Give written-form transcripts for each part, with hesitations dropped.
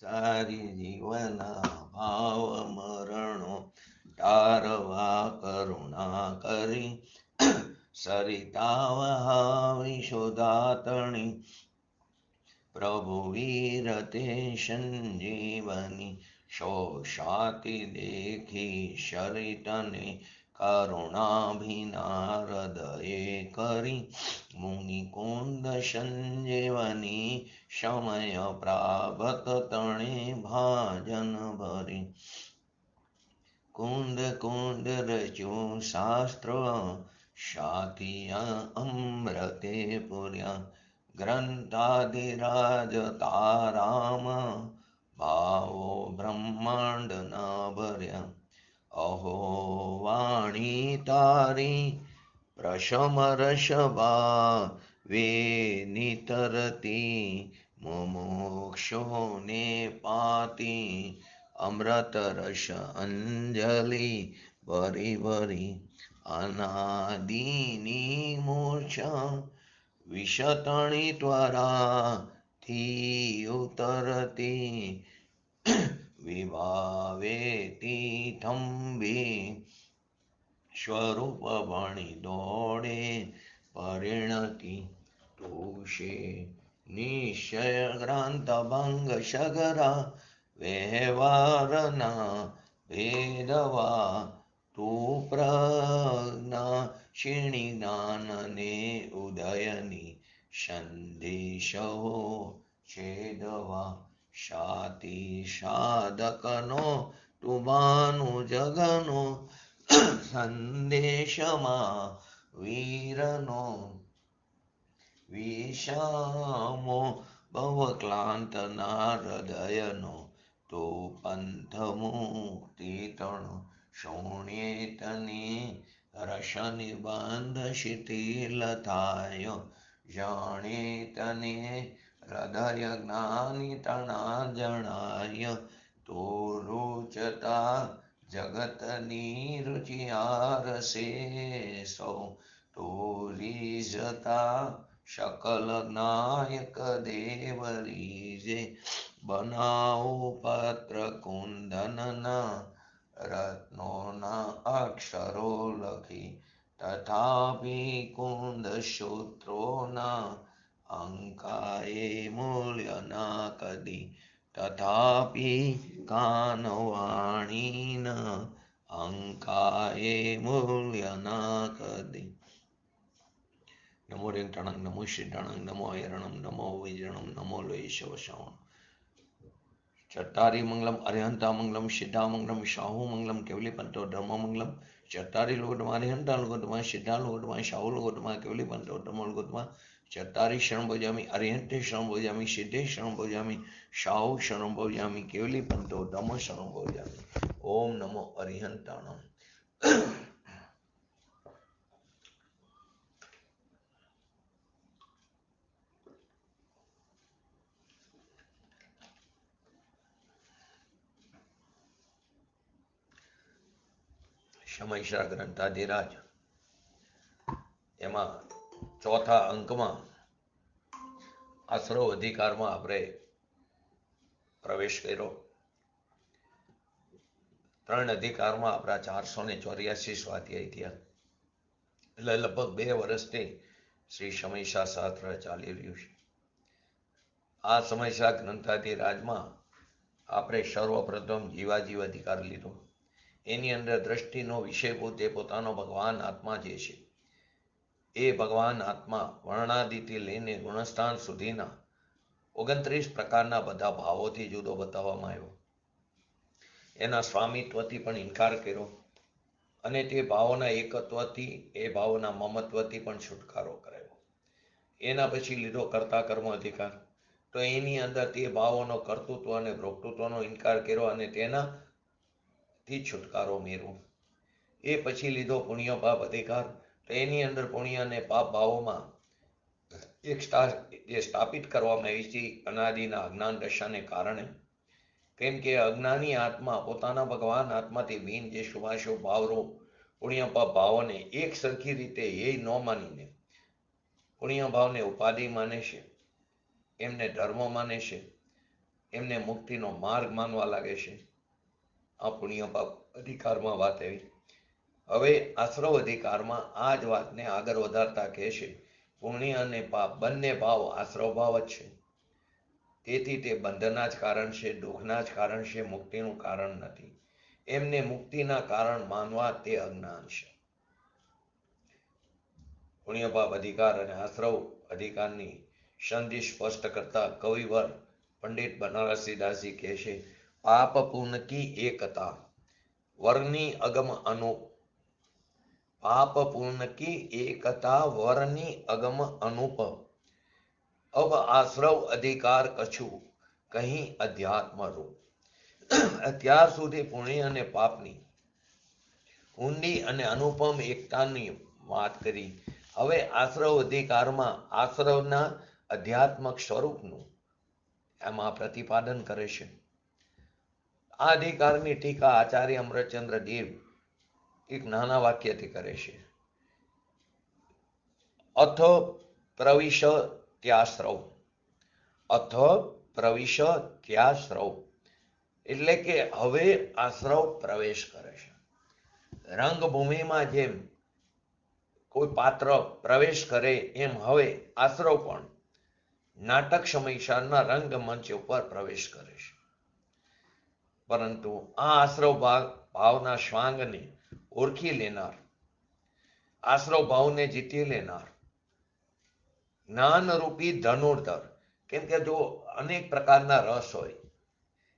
સારી જીવના ભાવ મરણો તારવા કરુણા કરી સરિતા વહાવી શોધાતણી પ્રભુ વીર તે સંજીવની શોષાતી દેખી શરિતને કરુણાભિના હૃદયે કરી મુનિકુંદ સંજીવની સમય પ્રાપ્ત તણે ભાજન ભરી કુંદ કુંદ રચ્યું શાસ્ત્ર શાતિયા અમૃતે પુર્યા ગ્રંથાધિરાજ તારામ ભાવો બ્રહ્માંડ ના ભર્યા અહો વાણી તારી પ્રશમ રસભા વે નિતરતી મુમુક્ષોને પાતી અમૃત રસ અંજલિ ભરી ભરી અનાદિની મૂર્છા વિષતણી ત્વરાથી ઉતરતી વિભાવેતી થંભી સ્વરૂપ ભણી દોડે પરિણતિ તોષે નિશ્ચય ગ્રાંત ભંગ સગરા વ્યવહારના ભેદવા તું પ્રજ્ઞા ક્ષીણી જ્ઞાનને ઉદયની સંદેશો છેદવા શાતિ સાધકનો તુમાનું જગનો સંદેશમાં વીરનો વિષામો ભવક્લાંતના હૃદયનો તો પંથ મુક્તિ તણ શોણ્યેતને રસ નિબંધ શિથિલ થાય જાણે તને હૃદય જ્ઞાની તણા જણાય તો રૂચતા જગતની રુચિયારસે સૌ તો રીઝતા શકલ નાયક દેવ રીજે બનાવો પત્ર કુંદનના રત્નોના અક્ષરો લખી તથાપી કુંદ સૂત્રોના અંકાએ મૂલ્ય ના કદી તથાપી કાનવાણીના અંકાએ મૂલ્ય ના કદી નમો રેંગટાણંગ નમો શિડાણંગ નમો અયરણમ નમો વૈજણમ નમો લોયેશવશાવણ ચટ્ટારી મંગલમ અરિહંતા મંગલમ સિદ્ધા મંગલમ શાહુ મંગલમ કેવલી પંતો ધર્મ મંગલમ ચટ્ટારી લોકોટમાં અરિહંતા લોકોટમાં સિદ્ધા લોકોટમાં શાહુ લોકોટમાં કેવલી પંતો ધર્મ લોકોટમાં ચટ્ટારી શરણ ભોજામી અરિહંતે શરણ ભોજામી સિદ્ધે શરણ ભોજામી શાહુ શરણ ભોજામી કેવલી પંતો ધર્મ શરણ ભોજામી ઓમ નમો અરિહંતાણમ સમયસર ગ્રંથાધિરાજ એમાં ચોથા અંકમાં આશરો અધિકારમાં આપણે પ્રવેશ કર્યો. 3 અધિકારમાં આપણા 484 સ્વાધ્યાય થયા. એટલે લગભગ 2 વર્ષથી શ્રી સમયસા શાસ્ત્ર ચાલી રહ્યું છે. આ સમયસા ગ્રંથાધિરાજમાં આપણે સર્વપ્રથમ જીવાજીવ અધિકાર લીધો. એની અંદર દ્રષ્ટિનો વિષયભૂત એ પોતાનો ભગવાન આત્મા જે છે એ ભગવાન આત્મા વર્ણાદિથી લઈને ગુણસ્થાન સુધીના 29 પ્રકારના બધા ભાવોથી જુદો બતાવવામાં આવ્યો. એના સ્વામિત્વથી પણ ઇનકાર કર્યો અને તે ભાવોના એકત્વથી એ ભાવોના મમત્વથી પણ છુટકારો કરાયો. એના પછી લીધો કર્તા કર્મ અધિકાર. તો એની અંદર તે ભાવોનો કર્તૃત્વ અને ભોક્તૃત્વનો ઇનકાર કર્યો અને તેનાથી છુટકારો મેળવો. એ પછી લીધો પુણ્ય પાપ અધિકાર. તો એની અંદર પુણ્ય અને પાપ ભાવોમાં એક જે સ્થાપિત કરવામાં આવી છે અનાદિના અજ્ઞાન દશાને કારણે. કેમ કે અજ્ઞાની આત્મા પોતાના ભગવાન આત્માથી ભીન જે શુભાશુભ ભાવરૂપ પુણ્ય પાપ ભાવોને એક સરખી રીતે એ ન માનીને પુણ્ય ભાવને ઉપાધિ માને છે, એમને ધર્મ માને છે એમને મુક્તિનો માર્ગ માનવા લાગે છે. આ પુણ્ય પાપ અધિકારમાં વાત આવી. હવે આશ્રવ અધિકારમાં આ જ વાતને આગળ વધારતા કહે છે, પુણ્ય અને પાપ બંને ભાવ આશ્રવ ભાવ જ છે. તેથી તે બંધનના જ કારણ છે, દુઃખના જ કારણ છે, મુક્તિનું કારણ નથી. એમને મુક્તિના કારણ માનવા તે અજ્ઞાન છે. પુણ્ય પાપ અધિકાર અને આશ્રવ અધિકારની સંધિ સ્પષ્ટ કરતા કવિવર પંડિત બનારસી દાસજી કહે છે, પાપ પુण्य की एकता वर्णी अगम अनु पाप पुण्य की एकता वर्णी अगम अनुप अब आश्रव अधिकार कछु कहीं अध्यात्म रूप. અત્યાર સુધી પુણ્ય અને પાપની ઊંડી અને અનુપમ એકતાની વાત કરી. હવે આશ્રવ અધિકારમાં આશ્રવના અધ્યાત્મક સ્વરૂપનું એમાં પ્રતિપાદન કરે છે. આ અધિકારની ટીકા આચાર્ય અમૃતચંદ્ર દેવ એક નાના વાક્યથી કરે છે. અથ પ્રવિશ ત્યાશ્રવ, અથ પ્રવિશ ત્યાશ્રવ એટલે કે હવે આશ્રવ પ્રવેશ કરે છે. રંગભૂમિમાં જેમ કોઈ પાત્ર પ્રવેશ કરે એમ હવે આશ્રવ પણ નાટક સમયસારના રંગમંચ ઉપર પ્રવેશ કરે છે. પરંતુ આ આશ્રવ ભાવના શ્વાંગને ઓળખી લેનાર, આશ્રવ ભાવને જીતી લેનાર જ્ઞાનરૂપી ધનુર્ધર, કેમ કે જો અનેક પ્રકારના રસ હોય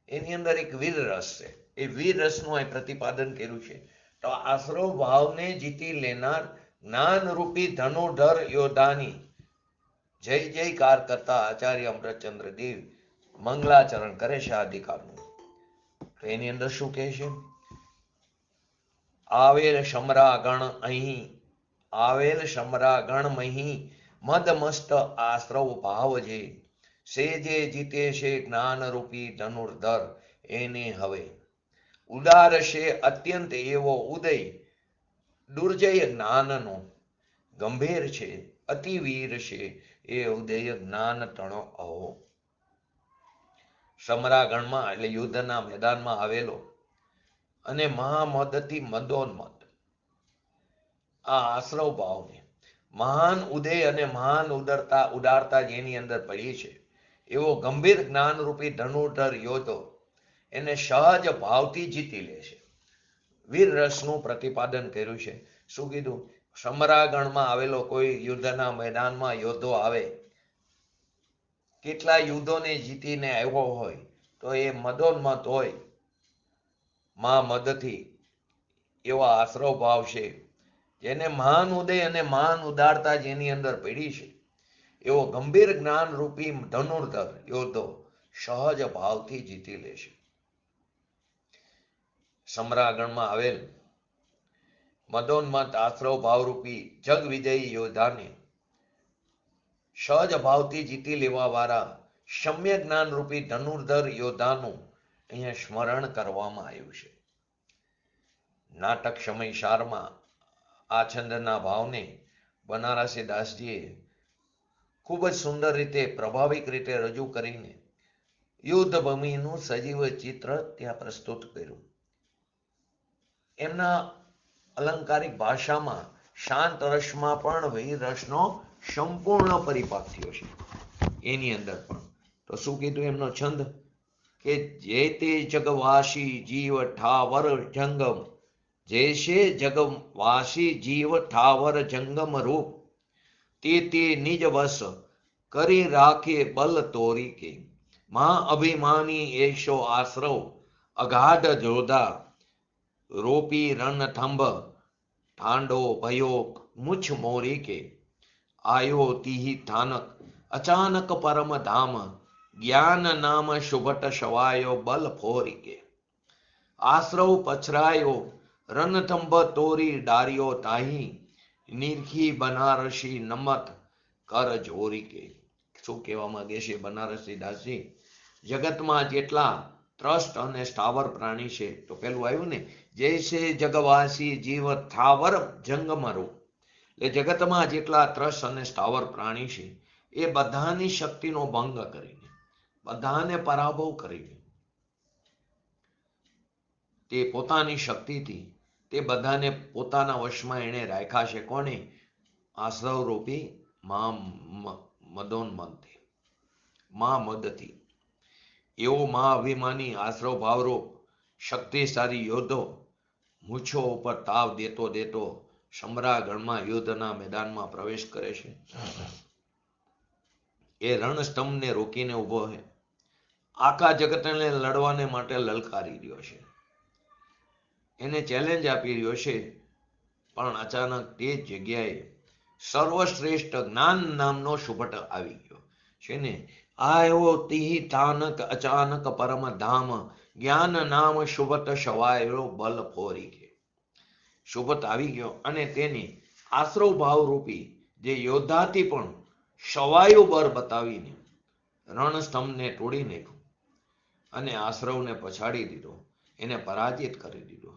એની અંદર એક વીર રસ છે. એ વીર રસનું અહીં પ્રતિપાદન કર્યું છે. તો આશ્રવ ભાવને જીતી લેનાર જ્ઞાનરૂપી ધનુર્ધર યોદ્ધાની જય જયકાર કરતા આચાર્ય અમૃતચંદ્ર દેવ મંગલાચરણ કરે છે આ અધિકારનું. તો એની અંદર શું કહે છે? આવેલ સમરાગણ અહીં, આવેલ સમરાગણ મહી મદમસ્ત આશ્રવ ભાવ જે સેજે જીતે છે જ્ઞાનરૂપી ધનુર્ધર એને હવે ઉદાર છે અત્યંત એવો ઉદય દુર્જય જ્ઞાનનો ગંભીર છે અતિવીર છે એ ઉદય જ્ઞાન તણો અહો. સમરાગણમાં એટલે યુદ્ધના મેદાનમાં આવેલો અને મહામદથી મદોન્મત આ આશ્રવ ભાવને મહાન ઉદય અને મહાન ઉદારતા જેની અંદર પડી છે એવો ગંભીર જ્ઞાનરૂપી ધનુર્ધર યોદ્ધો એને સહજ ભાવથી જીતી લે છે. વીર રસનું પ્રતિપાદન કર્યું છે. શું કીધું? સમરાગણમાં આવેલો કોઈ યુદ્ધના મેદાનમાં યોદ્ધો આવે, કેટલા યુદ્ધોને જીતીને આવ્યો હોય તો એ મદોન્મત હોય મા મદથી એવા આશ્રવ ભાવ છે જેને મહાન ઉદય અને મહાન ઉદારતા જેની અંદર પડી છે એવો ગંભીર જ્ઞાન રૂપી ધનુર્ધર યોદ્ધો સહજ ભાવથી જીતી લે છે. સમરાગણમાં આવેલ મદોન્મત આશ્રવ ભાવરૂપી જગ વિજયી યોદ્ધાને સહજ ભાવથી જીતી લેવા વાળા સમ્ય જ્ઞાન રૂપી ધનુર્ધર યોદ્ધાનું અહીંયા સ્મરણ કરવામાં આવ્યું છે. નાટક સમયસારમાં આ છંદના ભાવને બનારસી દાસજીએ ખૂબ જ સુંદર રીતે પ્રભાવિક રીતે રજૂ કરીને યુદ્ધ ભૂમિનું સજીવ ચિત્ર ત્યાં પ્રસ્તુત કર્યું. એમના અલંકારિક ભાષામાં શાંત રસમાં પણ વીર રસનો સંપૂર્ણ પરિપાક થયો છે. એની અંદર પણ તો શું કીધું એમનો છંદ કે જે તે જગવાસી જીવ ઠાવર જંગમ, જૈસે જગવાસી જીવ ઠાવર જંગમ રૂપ, તે નિજ વસ કરી રાખે બલ તોરી કે, મહા અભિમાની એશો આશ્રવ અગાધ જોધા, રોપી રણથંભ ઠાંડો ભયો મુછ મોરી કે, આયો તીહી થાનક અચાનક પરમ ધામ, જ્ઞાન નામ શુભટ શવાયો બલ ફોરી કે, આશ્રવ પછરાયો રણથંભ તોરી ડાર્યો તાહી, નિરખી બનારસી નમત કર જોરી કે. શું કહેવા માંગે છે બનારસી દાસજી? જગતમાં જેટલા ત્રસ્ત અને સ્થાવર પ્રાણી છે, તો પેલું આવ્યું ને જૈસે જગવાસી જીવ થાવર જંગમરૂ, એટલે જગતમાં જેટલા ત્રસ્ત અને સ્થાવર પ્રાણી છે એ બધાની શક્તિનો ભંગ કરીને બધાને પરાભવ કરી તે પોતાની શક્તિથી તે બધાને પોતાના વશમાં એણે રાખ્યા છે. કોને? આશ્રવ રૂપી મદોન્મંથી, મદથી. એવો અભિમાની આશ્રવ ભાવરૂપ શક્તિશાળી યોદ્ધો મૂછો ઉપર તાવ દેતો દેતો સમરાગણમાં યુદ્ધના મેદાનમાં પ્રવેશ કરે છે. એ રણસ્તંભને રોકીને ઉભો છે. આખા જગતને લડવાને માટે લલકારી રહ્યો છે, એને ચેલેન્જ આપી રહ્યો છે. પણ અચાનક તે જગ્યાએ સર્વશ્રેષ્ઠ જ્ઞાન નામનો શુભટ આવી ગયો છે ને. આવ્યો તિહી તાનક અચાનક પરમ ધામ, જ્ઞાન નામ શુભટ શવાયો બલ ફોરી કે. શુભટ આવી ગયો અને તેની આશ્રવ ભાવ રૂપી જે યોદ્ધાથી પણ શવાયું બર બતાવીને રણસ્તંભને તોડી નાખ્યું અને આશ્રવને પછાડી દીધો, એને પરાજિત કરી દીધો.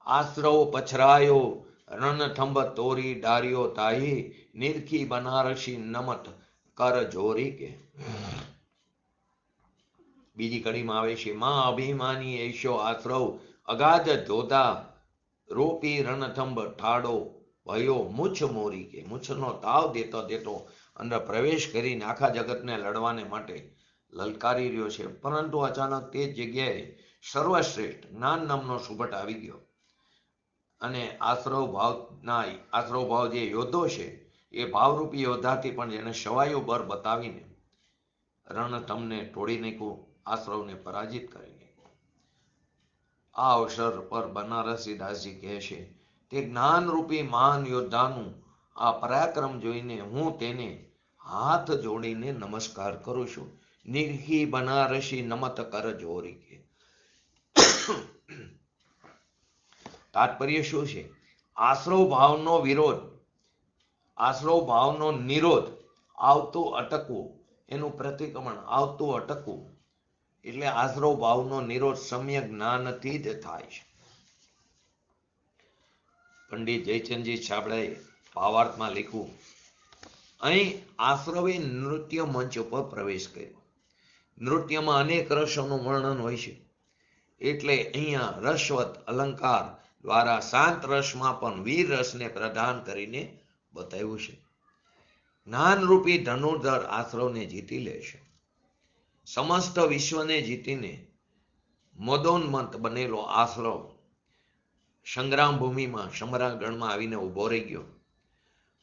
આશ્રવ પછરાયો રણથંભ તોરી ડાર્યો તાહી, નિરખી બનારસી નમત કર જોરી કે. બીજી કડીમાં આવે છે, માં અભિમાની એશો આશ્રવ અગાધ જોધા રોપી રણથંભ ઠાડો ભયો મૂછ મોરી કે. મૂછનો તાવ દેતો દેતો અંદર પ્રવેશ કરીને આખા જગતને લડવાને માટે લલકારી રહ્યો છે. પરંતુ અચાનક તે જગ્યાએ સર્વશ્રેષ્ઠ જ્ઞાન નામનો સુભટ આવી ગયો અને આશ્રવ ભાવ જે યોદ્ધો છે એ ભાવરૂપી યોદ્ધાથી પણ જેને શવાયું બર બતાવીને રણથંભને તોડી નાખ્યું, આશ્રવને પરાજિત કરી નાખ્યું. આ અવસર પર બનારસી દાસજી કહે છે, તે જ્ઞાનરૂપી મહાન યોદ્ધાનું આ પરાક્રમ જોઈને હું તેને હાથ જોડીને નમસ્કાર કરું છું. નિરખી બનારસી નમત કર જોરી કે. તાત્પર્ય શું છે? આશ્રવ ભાવનો વિરોધ, આશ્રવ ભાવનો નિરોધ, આવતું અટકવું, એનું પ્રતિક્રમણ, આવતું અટકવું, એટલે આશ્રવ ભાવનો નિરોધ સમ્યક જ્ઞાનથી જ થાય છે. પંડિત જયચંદજી છાબડાએ ભાવાર્થમાં લખ્યું, અહીં આશ્રવે નૃત્ય મંચ ઉપર પ્રવેશ કર્યો. નૃત્યમાં અનેક રસોનું વર્ણન હોય છે, એટલે અહીંયા રસવત અલંકાર દ્વારા શાંત રસમાં પણ વીર રસને પ્રદાન કરીને બતાવ્યું છે. જ્ઞાનરૂપી ધનુર્ધર આશ્રવને જીતી લે છે. સમસ્ત વિશ્વને જીતીને મદોન્મંત બનેલો આશ્રવ સંગ્રામ ભૂમિમાં સમરાગણમાં આવીને ઉભો રહી ગયો.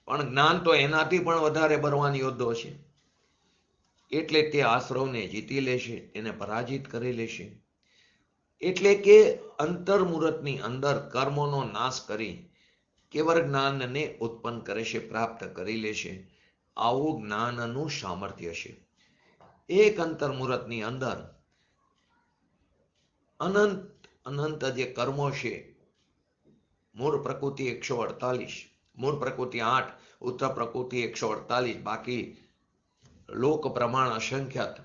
પણ જ્ઞાન તો એનાથી પણ વધારે બળવાન યોદ્ધો છે, એટલે તે આશ્રવને જીતી લેશે, એને પરાજિત કરી લેશે. એટલે કે અંતર્મુહૂર્તની અંદર કર્મોનો નાશ કરી કેવળ જ્ઞાનને ઉત્પન્ન કરે છે, પ્રાપ્ત કરી લેશે. આવું જ્ઞાનનું સામર્થ્ય છે. એક અંતર્મુહૂર્તની અંદર અનંત જે કર્મો છે, મૂળ પ્રકૃતિ 148, મૂળ પ્રકૃતિ 8, ઉત્તર પ્રકૃતિ 148, બાકી લોક પ્રમાણ અસંખ્યાત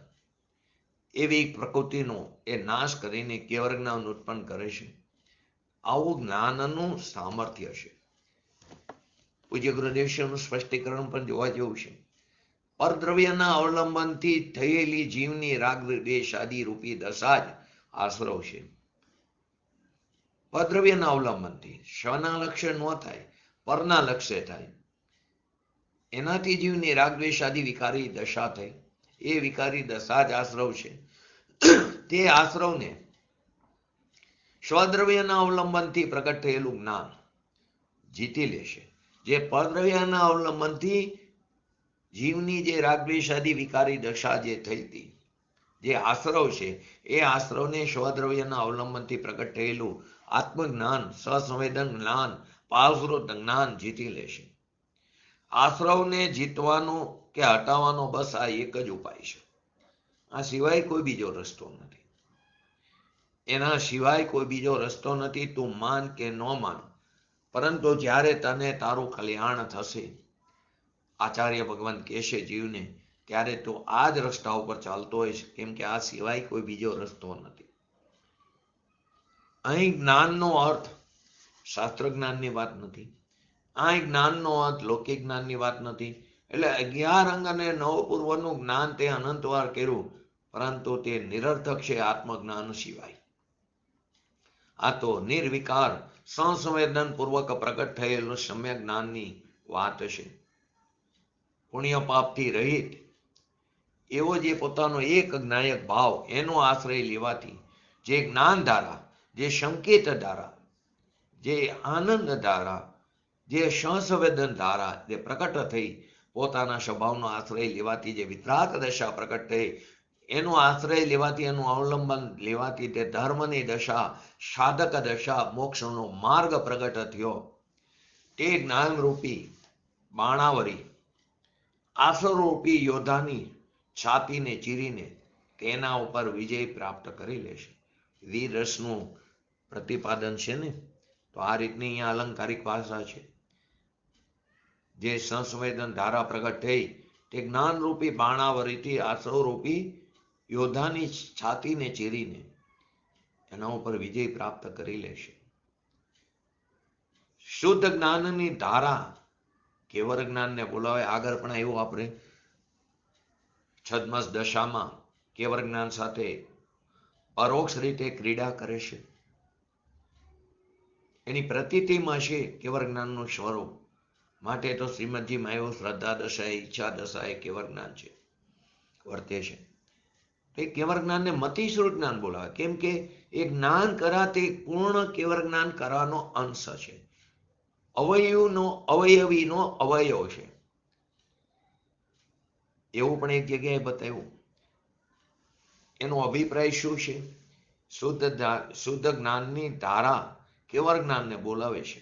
એવી પ્રકૃતિનો એ નાશ કરીને કેવળ જ્ઞાન ઉત્પન્ન કરે છે. આવું જ્ઞાનનું સામર્થ્ય છે. પૂજ્ય ગુરુદેવનું સ્પષ્ટીકરણ પણ જોવા જેવું છે. પરદ્રવ્યના અવલંબનથી થયેલી જીવની રાગ દ્વેષ આદિ રૂપી દશા જ આશ્રવ છે. પરદ્રવ્યના અવલંબનથી સ્વના લક્ષ્ય ન થાય, પરના લક્ષ્ય થાય, એનાથી જીવની રાગ દ્વેષ આદિ વિકારી દશા થઈ. એ વિકારી દશા જ આશ્રવ છે. તે આશ્રવને સ્વદ્રવ્યના અવલંબનથી પ્રગટ થયેલું જ્ઞાન જીતી લેશે. જે પરદ્રવ્યના અવલંબનથી જીવની જે રાગદ્વેષ આદિ વિકારી દશા જે થઈ હતી, જે આશ્રવ છે, એ આશ્રવને સ્વદ્રવ્યના અવલંબનથી પ્રગટ થયેલું આત્મજ્ઞાન, સસંવેદન જ્ઞાન, પાવશ્રુત જ્ઞાન જીતી લેશે. આશ્રવને જીતવાનો કે હટાવવાનો બસ આ એક જ ઉપાય છે. આ સિવાય કોઈ બીજો રસ્તો નથી. એના સિવાય કોઈ બીજો રસ્તો નથી. તું માન કે ન માન, પરંતુ જ્યારે તને તારું કલ્યાણ થશે, આચાર્ય ભગવાન કહેશે જીવને, ત્યારે તું આ જ રસ્તા ઉપર ચાલતો હોઈશ, કેમ કે આ સિવાય કોઈ બીજો રસ્તો નથી. અહીં જ્ઞાનનો અર્થ શાસ્ત્ર જ્ઞાનની વાત નથી. અહીં જ્ઞાનનો અર્થ લૌકિક જ્ઞાનની વાત નથી. એટલે 11 અંગ અને 9 પૂર્વનું જ્ઞાન તે અનંતવાર કર્યું, પરંતુ તે નિરર્થક છે આત્મજ્ઞાન સિવાય. આ તો નિર્વિકાર સંસંવેદન પૂર્વક પ્રગટ થયેલું સમ્યક જ્ઞાનની વાત છે. પુણ્ય પાપથી રહિત એવો જે પોતાનો એક જ્ઞાયક ભાવ એનો આશ્રય લેવાથી જે જ્ઞાન ધારા, જે સંકેત ધારા, જે આનંદ ધારા, જે સંસંવેદન ધારા જે પ્રકટ થઈ, પોતાના સ્વભાવનો આશ્રય લેવાથી જે વિતરાગ દશા પ્રકટ થઈ, એનો આશ્રય લેવાથી, એનું અવલંબન લેવાથી તે ધર્મની દશા, સાધક દશા, મોક્ષનો માર્ગ પ્રગટ થયો. તે જ્ઞાનરૂપી બાણાવરી આસુરરૂપી યોદ્ધાની છાતીને ચીરીને તેના ઉપર વિજય પ્રાપ્ત કરી લેશે. વીર રસનું પ્રતિપાદન છે ને, તો આ રીતની અહીંયા અલંકારિક ભાષા છે. જે સંસંવેદન ધારા પ્રગટ થઈ તે જ્ઞાનરૂપી બાણાવરીથી આસુરરૂપી યોદ્ધાની છાતીને ચીરીને એના ઉપર વિજય પ્રાપ્ત કરી લેશે. શુદ્ધ જ્ઞાનની ધારા કેવળ જ્ઞાનને બોલાવે. આગળ પણ એવું આપણે છદ્મસ દશામાં કેવળ જ્ઞાન સાથે પરોક્ષ રીતે ક્રીડા કરે છે. એની પ્રતીતિમાં છે કેવળ જ્ઞાનનું સ્વરૂપ. માટે તો શ્રીમદજીમાં એવું શ્રદ્ધા દશા, ઈચ્છા દશા એ કેવળ જ્ઞાન છે, વર્તે છે. એ કેવળ જ્ઞાનને મતિસ્વરૂપ જ્ઞાન બોલાવે. કેમ કે એ જ્ઞાન કરાતે પૂર્ણ કેવળ જ્ઞાન કરવાનો અંશ છે. અવયવીનો અવયવ છે. એવું પણ એક જગ્યાએ બતાવ્યું. એનો અભિપ્રાય શું છે? શુદ્ધ જ્ઞાનની ધારા કેવળ જ્ઞાનને બોલાવે છે.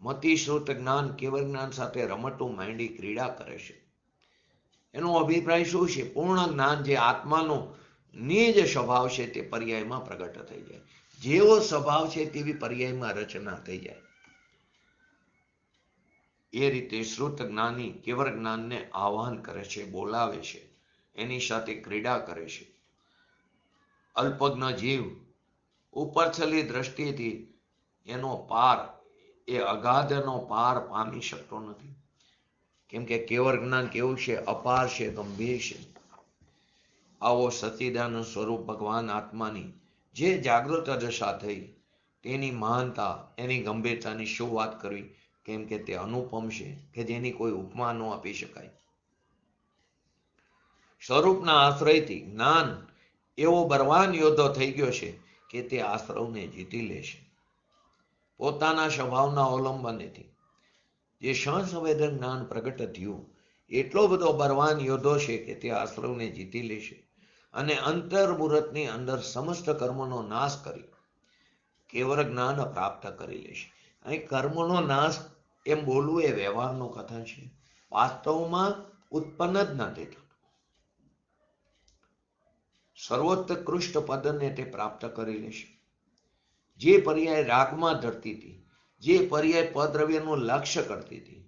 મતિશ્રુત જ્ઞાન કેવળ જ્ઞાન સાથે રમતું માંડી ક્રીડા કરે છે. એનો અભિપ્રાય શું છે? પૂર્ણ જ્ઞાન જે આત્માનો નિજ સ્વભાવ છે તે પર્યાયમાં પ્રગટ થઈ જાય. જેવો સ્વભાવ છે તેવી પર્યાયમાં રચના થઈ જાય. એ રીતે શ્રુત જ્ઞાની કેવળ જ્ઞાનને આહ્વાન કરે છે, બોલાવે છે, એની સાથે ક્રીડા કરે છે. અલ્પજ્ઞ જીવ ઉપરછલી દ્રષ્ટિથી એનો પાર, એ અગાધનો પાર પામી શકતો નથી. કેમ કે કેવળ જ્ઞાન કેવું છે? અપાર છે, ગંભીર છે. આવો સચ્ચિદાનંદ સ્વરૂપ ભગવાન આત્માની જે જાગૃત દશા થઈ તેની મહાનતા, એની ગંભીરતાની શું વાત કરવી? કેમ કે તે અનુપમ છે કે જેની કોઈ ઉપમા ન આપી શકાય. સ્વરૂપના આશ્રયથી જ્ઞાન એવો બળવાન યોદ્ધો થઈ ગયો છે કે તે આશ્રવને જીતી લેશે. પોતાના સ્વભાવના અવલંબનેથી જે સંસંવેદન જ્ઞાન પ્રગટ થયું, એટલો બધો બળવાન યોદ્ધો છે કે તે આશ્રવને જીતી લેશે અને અંતર્મુહૂર્તની અંદર સમસ્ત કર્મનો નાશ કરી કેવળ જ્ઞાન પ્રાપ્ત કરી લેશે. અહીં કર્મનો નાશ એમ બોલવું એ વ્યવહારનો કથન છે. વાસ્તવમાં ઉત્પન્ન જ નથી થતું. સર્વોત્કૃષ્ટ પદને તે પ્રાપ્ત કરી લેશે. જે પર્યાય રાગમાં ધરતી હતી, જે પર્યાય પદ્રવ્યનું લક્ષ્ય કરતી હતી,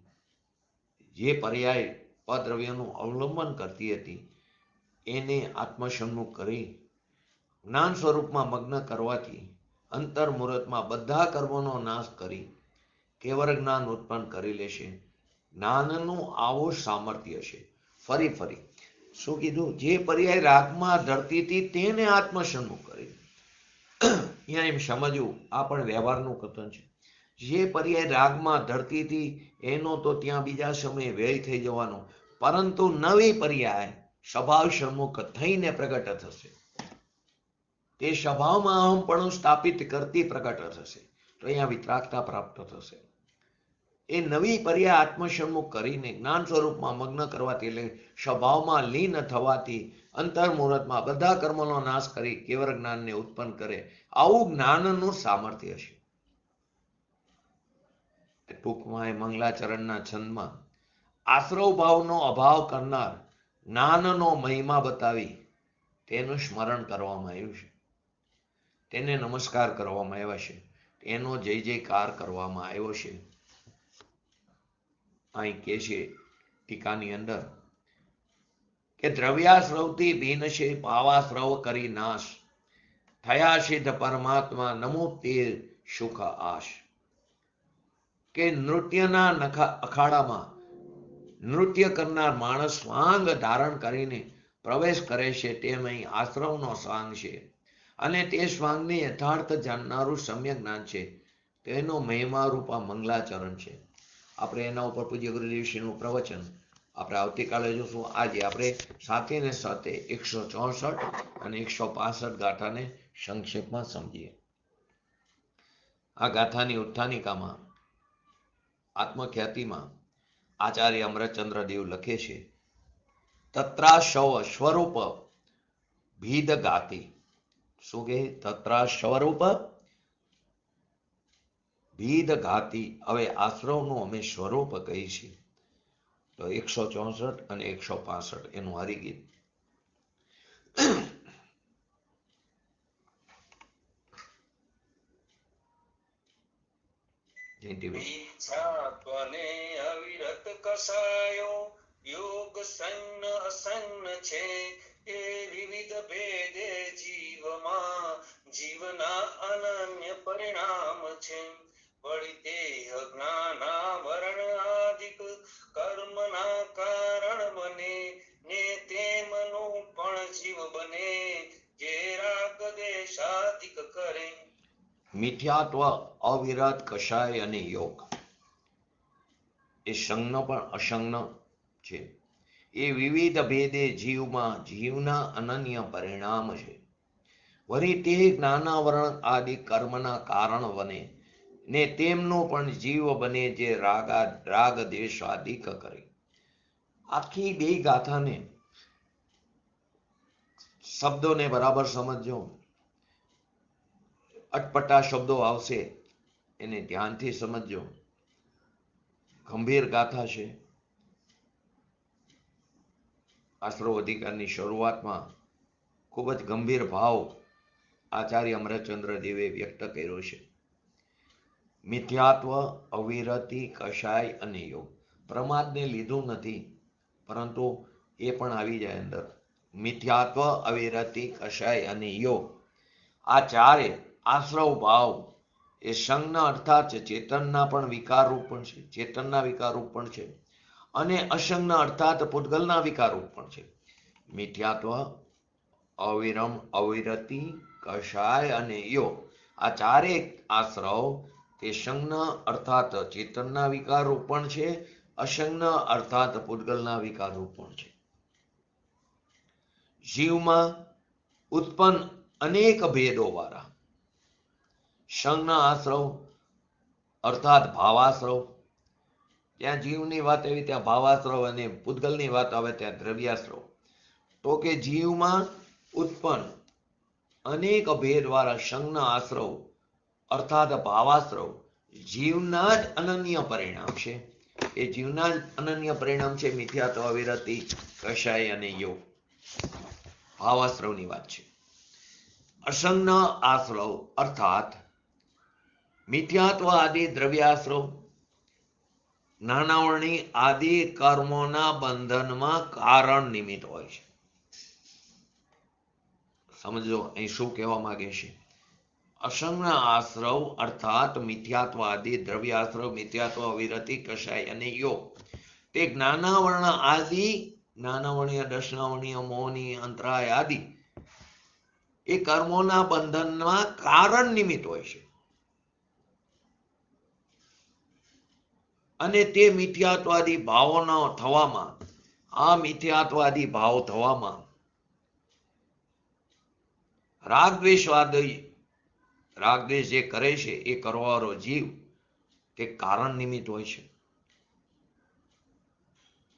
જે પર્યાય પદ્રવ્યનું અવલંબન કરતી હતી, એને આત્મસન્મુખ કરી જ્ઞાન સ્વરૂપમાં મગ્ન કરવાથી અંતર્મુહૂર્તમાં બધા કર્મોનો નાશ કરી કેવળ જ્ઞાન ઉત્પન્ન કરી લેશે. જ્ઞાનનું આવું સામર્થ્ય છે. ફરી શું કીધું? જે પર્યાય રાગમાં ધરતી હતી તેને આત્મસન્મુખ કરી. અહીંયા એમ સમજવું, આ પણ વ્યવહારનું કથન છે. જે પર્યાય રાગમાં ધરતી હતી એનો તો ત્યાં બીજા સમયે વ્યય થઈ જવાનો, પરંતુ નવી પર્યાય સ્વભાવ સન્મુખ થઈને પ્રગટ થશે. તે સ્વભાવમાં અહમપણું સ્થાપિત કરતી પ્રગટ થશે. તો અહીંયા વિતરાગતા પ્રાપ્ત થશે. એ નવી પર્યાય આત્મસન્મુખ કરીને જ્ઞાન સ્વરૂપમાં મગ્ન કરવાથી, એટલે સ્વભાવમાં લીન થવાથી અંતર્મુહૂર્તમાં બધા કર્મોનો નાશ કરી કેવળ જ્ઞાનને ઉત્પન્ન કરે. આવું જ્ઞાનનું સામર્થ્ય છે. ટૂંકમાં એ મંગલાચરણના છંદમાં આશ્રવ ભાવનો અભાવ કરનાર જ્ઞાનનો મહિમા બતાવી તેનું સ્મરણ કરવામાં આવ્યું છે. તેને નમસ્કાર કરવામાં આવ્યા છે. એનો જય જયકાર કરવામાં આવ્યો છે. અહીં કે છે ટીકાની અંદર કે દ્રવ્યાશ્રવથી ભીન છે પાવાશ્રવ કરી નાશ, થયા સિદ્ધ પરમાત્મા નમો તે સુખ આશ. કે નૃત્યના અખાડામાં નૃત્ય કરનાર માણસ સ્વાંગ ધારણ કરીને પ્રવેશ કરે છે તેમ અહીં આશ્રમનો સ્વાંગ છે, અને તે સ્વાંગને યથાર્થ જાણનારું સમ્યક જ્ઞાન છે. તેનો મહિમા રૂપા મંગલાચરણ છે. આપણે એના ઉપર પૂજ્ય ગુરુદેવશ્રીનું પ્રવચન આપણે આવતીકાલે જોશું. આજે આપણે સાથે ને સાથે 164 અને 165 ગાથાને સંક્ષેપમાં સમજીએ. આ ગાથાની ઉત્થાનિકામાં આત્મખ્યાતિમાં આચાર્ય અમરચંદ્ર દેવ લખે છે, તત્રાશવ સ્વરૂપ ભીદ ગાતી. શું કહે? તત્રા સ્વરૂપ ભીદ ઘાતી. હવે આશ્રમનું અમે સ્વરૂપ કહી છીએ તો 164 અને 165 એનું હરિગીત. અવિરત કસાયો યોગ સન્ન અસન્ન છે, એ વિવિધ ભેદે જીવમાં જીવના અનન્ય પરિણામ છે. વળી દેહ જ્ઞાનાવરણ આદિક કર્મના કારણ બને ને તેમનું પણ જીવ બને જે રાગ દેશાધિક કરે. મિથ્યાત્વ, અવિરત કષાય અને યોગ એ સંજ્ઞ પણ અસંજ્ઞ છે. એ વિવિધ ભેદે જીવમાં જીવના અનન્ય પરિણામ છે. વળી તે જ્ઞાનાવરણ આદિ કર્મના કારણ બને ને તેમનો પણ જીવ બને જે રાગ દેશાધિક કરે. આખી બે ગાથાને શબ્દોને બરાબર સમજો. અટપટા શબ્દો આવશે એને ધ્યાનથી સમજો. ગંભીર ગાથા છે. આશ્રવ અધિકારની શરૂઆતમાં ખૂબ જ ગંભીર ભાવ આચાર્ય અમરચંદ્ર દેવે વ્યક્ત કર્યો છે. મિથ્યાત્વ, અવિરતિ, કષાય અને યોગ. પ્રમાદને લીધું નથી, પરંતુ એ પણ આવી જાય અંદર. મિથ્યાત્વ, અવિરતિ, કષાય અને યોગ આ ચારે આશ્રવ ભાવ એ સંજ્ઞ અર્થાત ચેતનના પણ વિકાર રૂપ પણ છે, ચેતનના વિકાર રૂપ પણ છે, અને અસંજ્ઞ અર્થાત પૂતગલના વિકાર રૂપ પણ છે. મિથ્યાત્વ, અવિરમ, અવિરતિ, કષાય અને યોગ આ ચારે આશ્રવ તે સંજ્ઞ અર્થાત ચેતનના વિકાર રૂપ પણ છે, અસંજ્ઞ અર્થાત પૂતગલના વિકાર રૂપ પણ છે. જીવમાં ઉત્પન્ન અનેક ભેદો વાળા સંજ્ઞ આશ્રવ અર્થાત ભાવાશ્રવ, ત્યાં જીવની વાત આવી ત્યાં ભાવાશ્રવ, અને પૂતગલની વાત આવે ત્યાં દ્રવ્યાશ્રવ. તો કે જીવમાં ઉત્પન્ન અનેક ભેદ વાળા સંજ્ઞ આશ્રવ અર્થાત ભાવાશ્રવ જીવના જ અનન્ય પરિણામ છે. એ જીવના જ અનન્ય પરિણામ છે. મિથ્યાત્વ, અવિરતિ, કષાય અને યોગ ભાવાશ્રવની વાત છે. અસંજ્ઞ આશ્રવ અર્થાત મિથ્યાત્વ આદિ દ્રવ્યાશ્રવ નાનાવરણી આદિ કર્મોના બંધનમાં કારણ નિમિત્ત હોય છે. સમજો અહીં શું કહેવા માંગે છે. અસંજ્ઞ આશ્રવ અર્થાત મિથ્યાત્વ આદિ દ્રવ્યાશ્રવ, મિથ્યાત્વ, અવિરતિ, કષાય અને યોગ તે જ્ઞાનાવર્ણ આદિ જ્ઞાનાવર્ણીય, દર્શનાવર્ણીય, મોહનીય, અંતરાય આદિ એ કર્મોના બંધનમાં કારણ નિમિત્ત હોય છે. અને તે મિથ્યાત્વાદી ભાવોના થવામાં, આ મિથ્યાત્વાદી ભાવ થવામાં રાગદ્વેષ જે કરે છે એ કરવાવાળો જીવ તે કારણ નિમિત્ત હોય છે.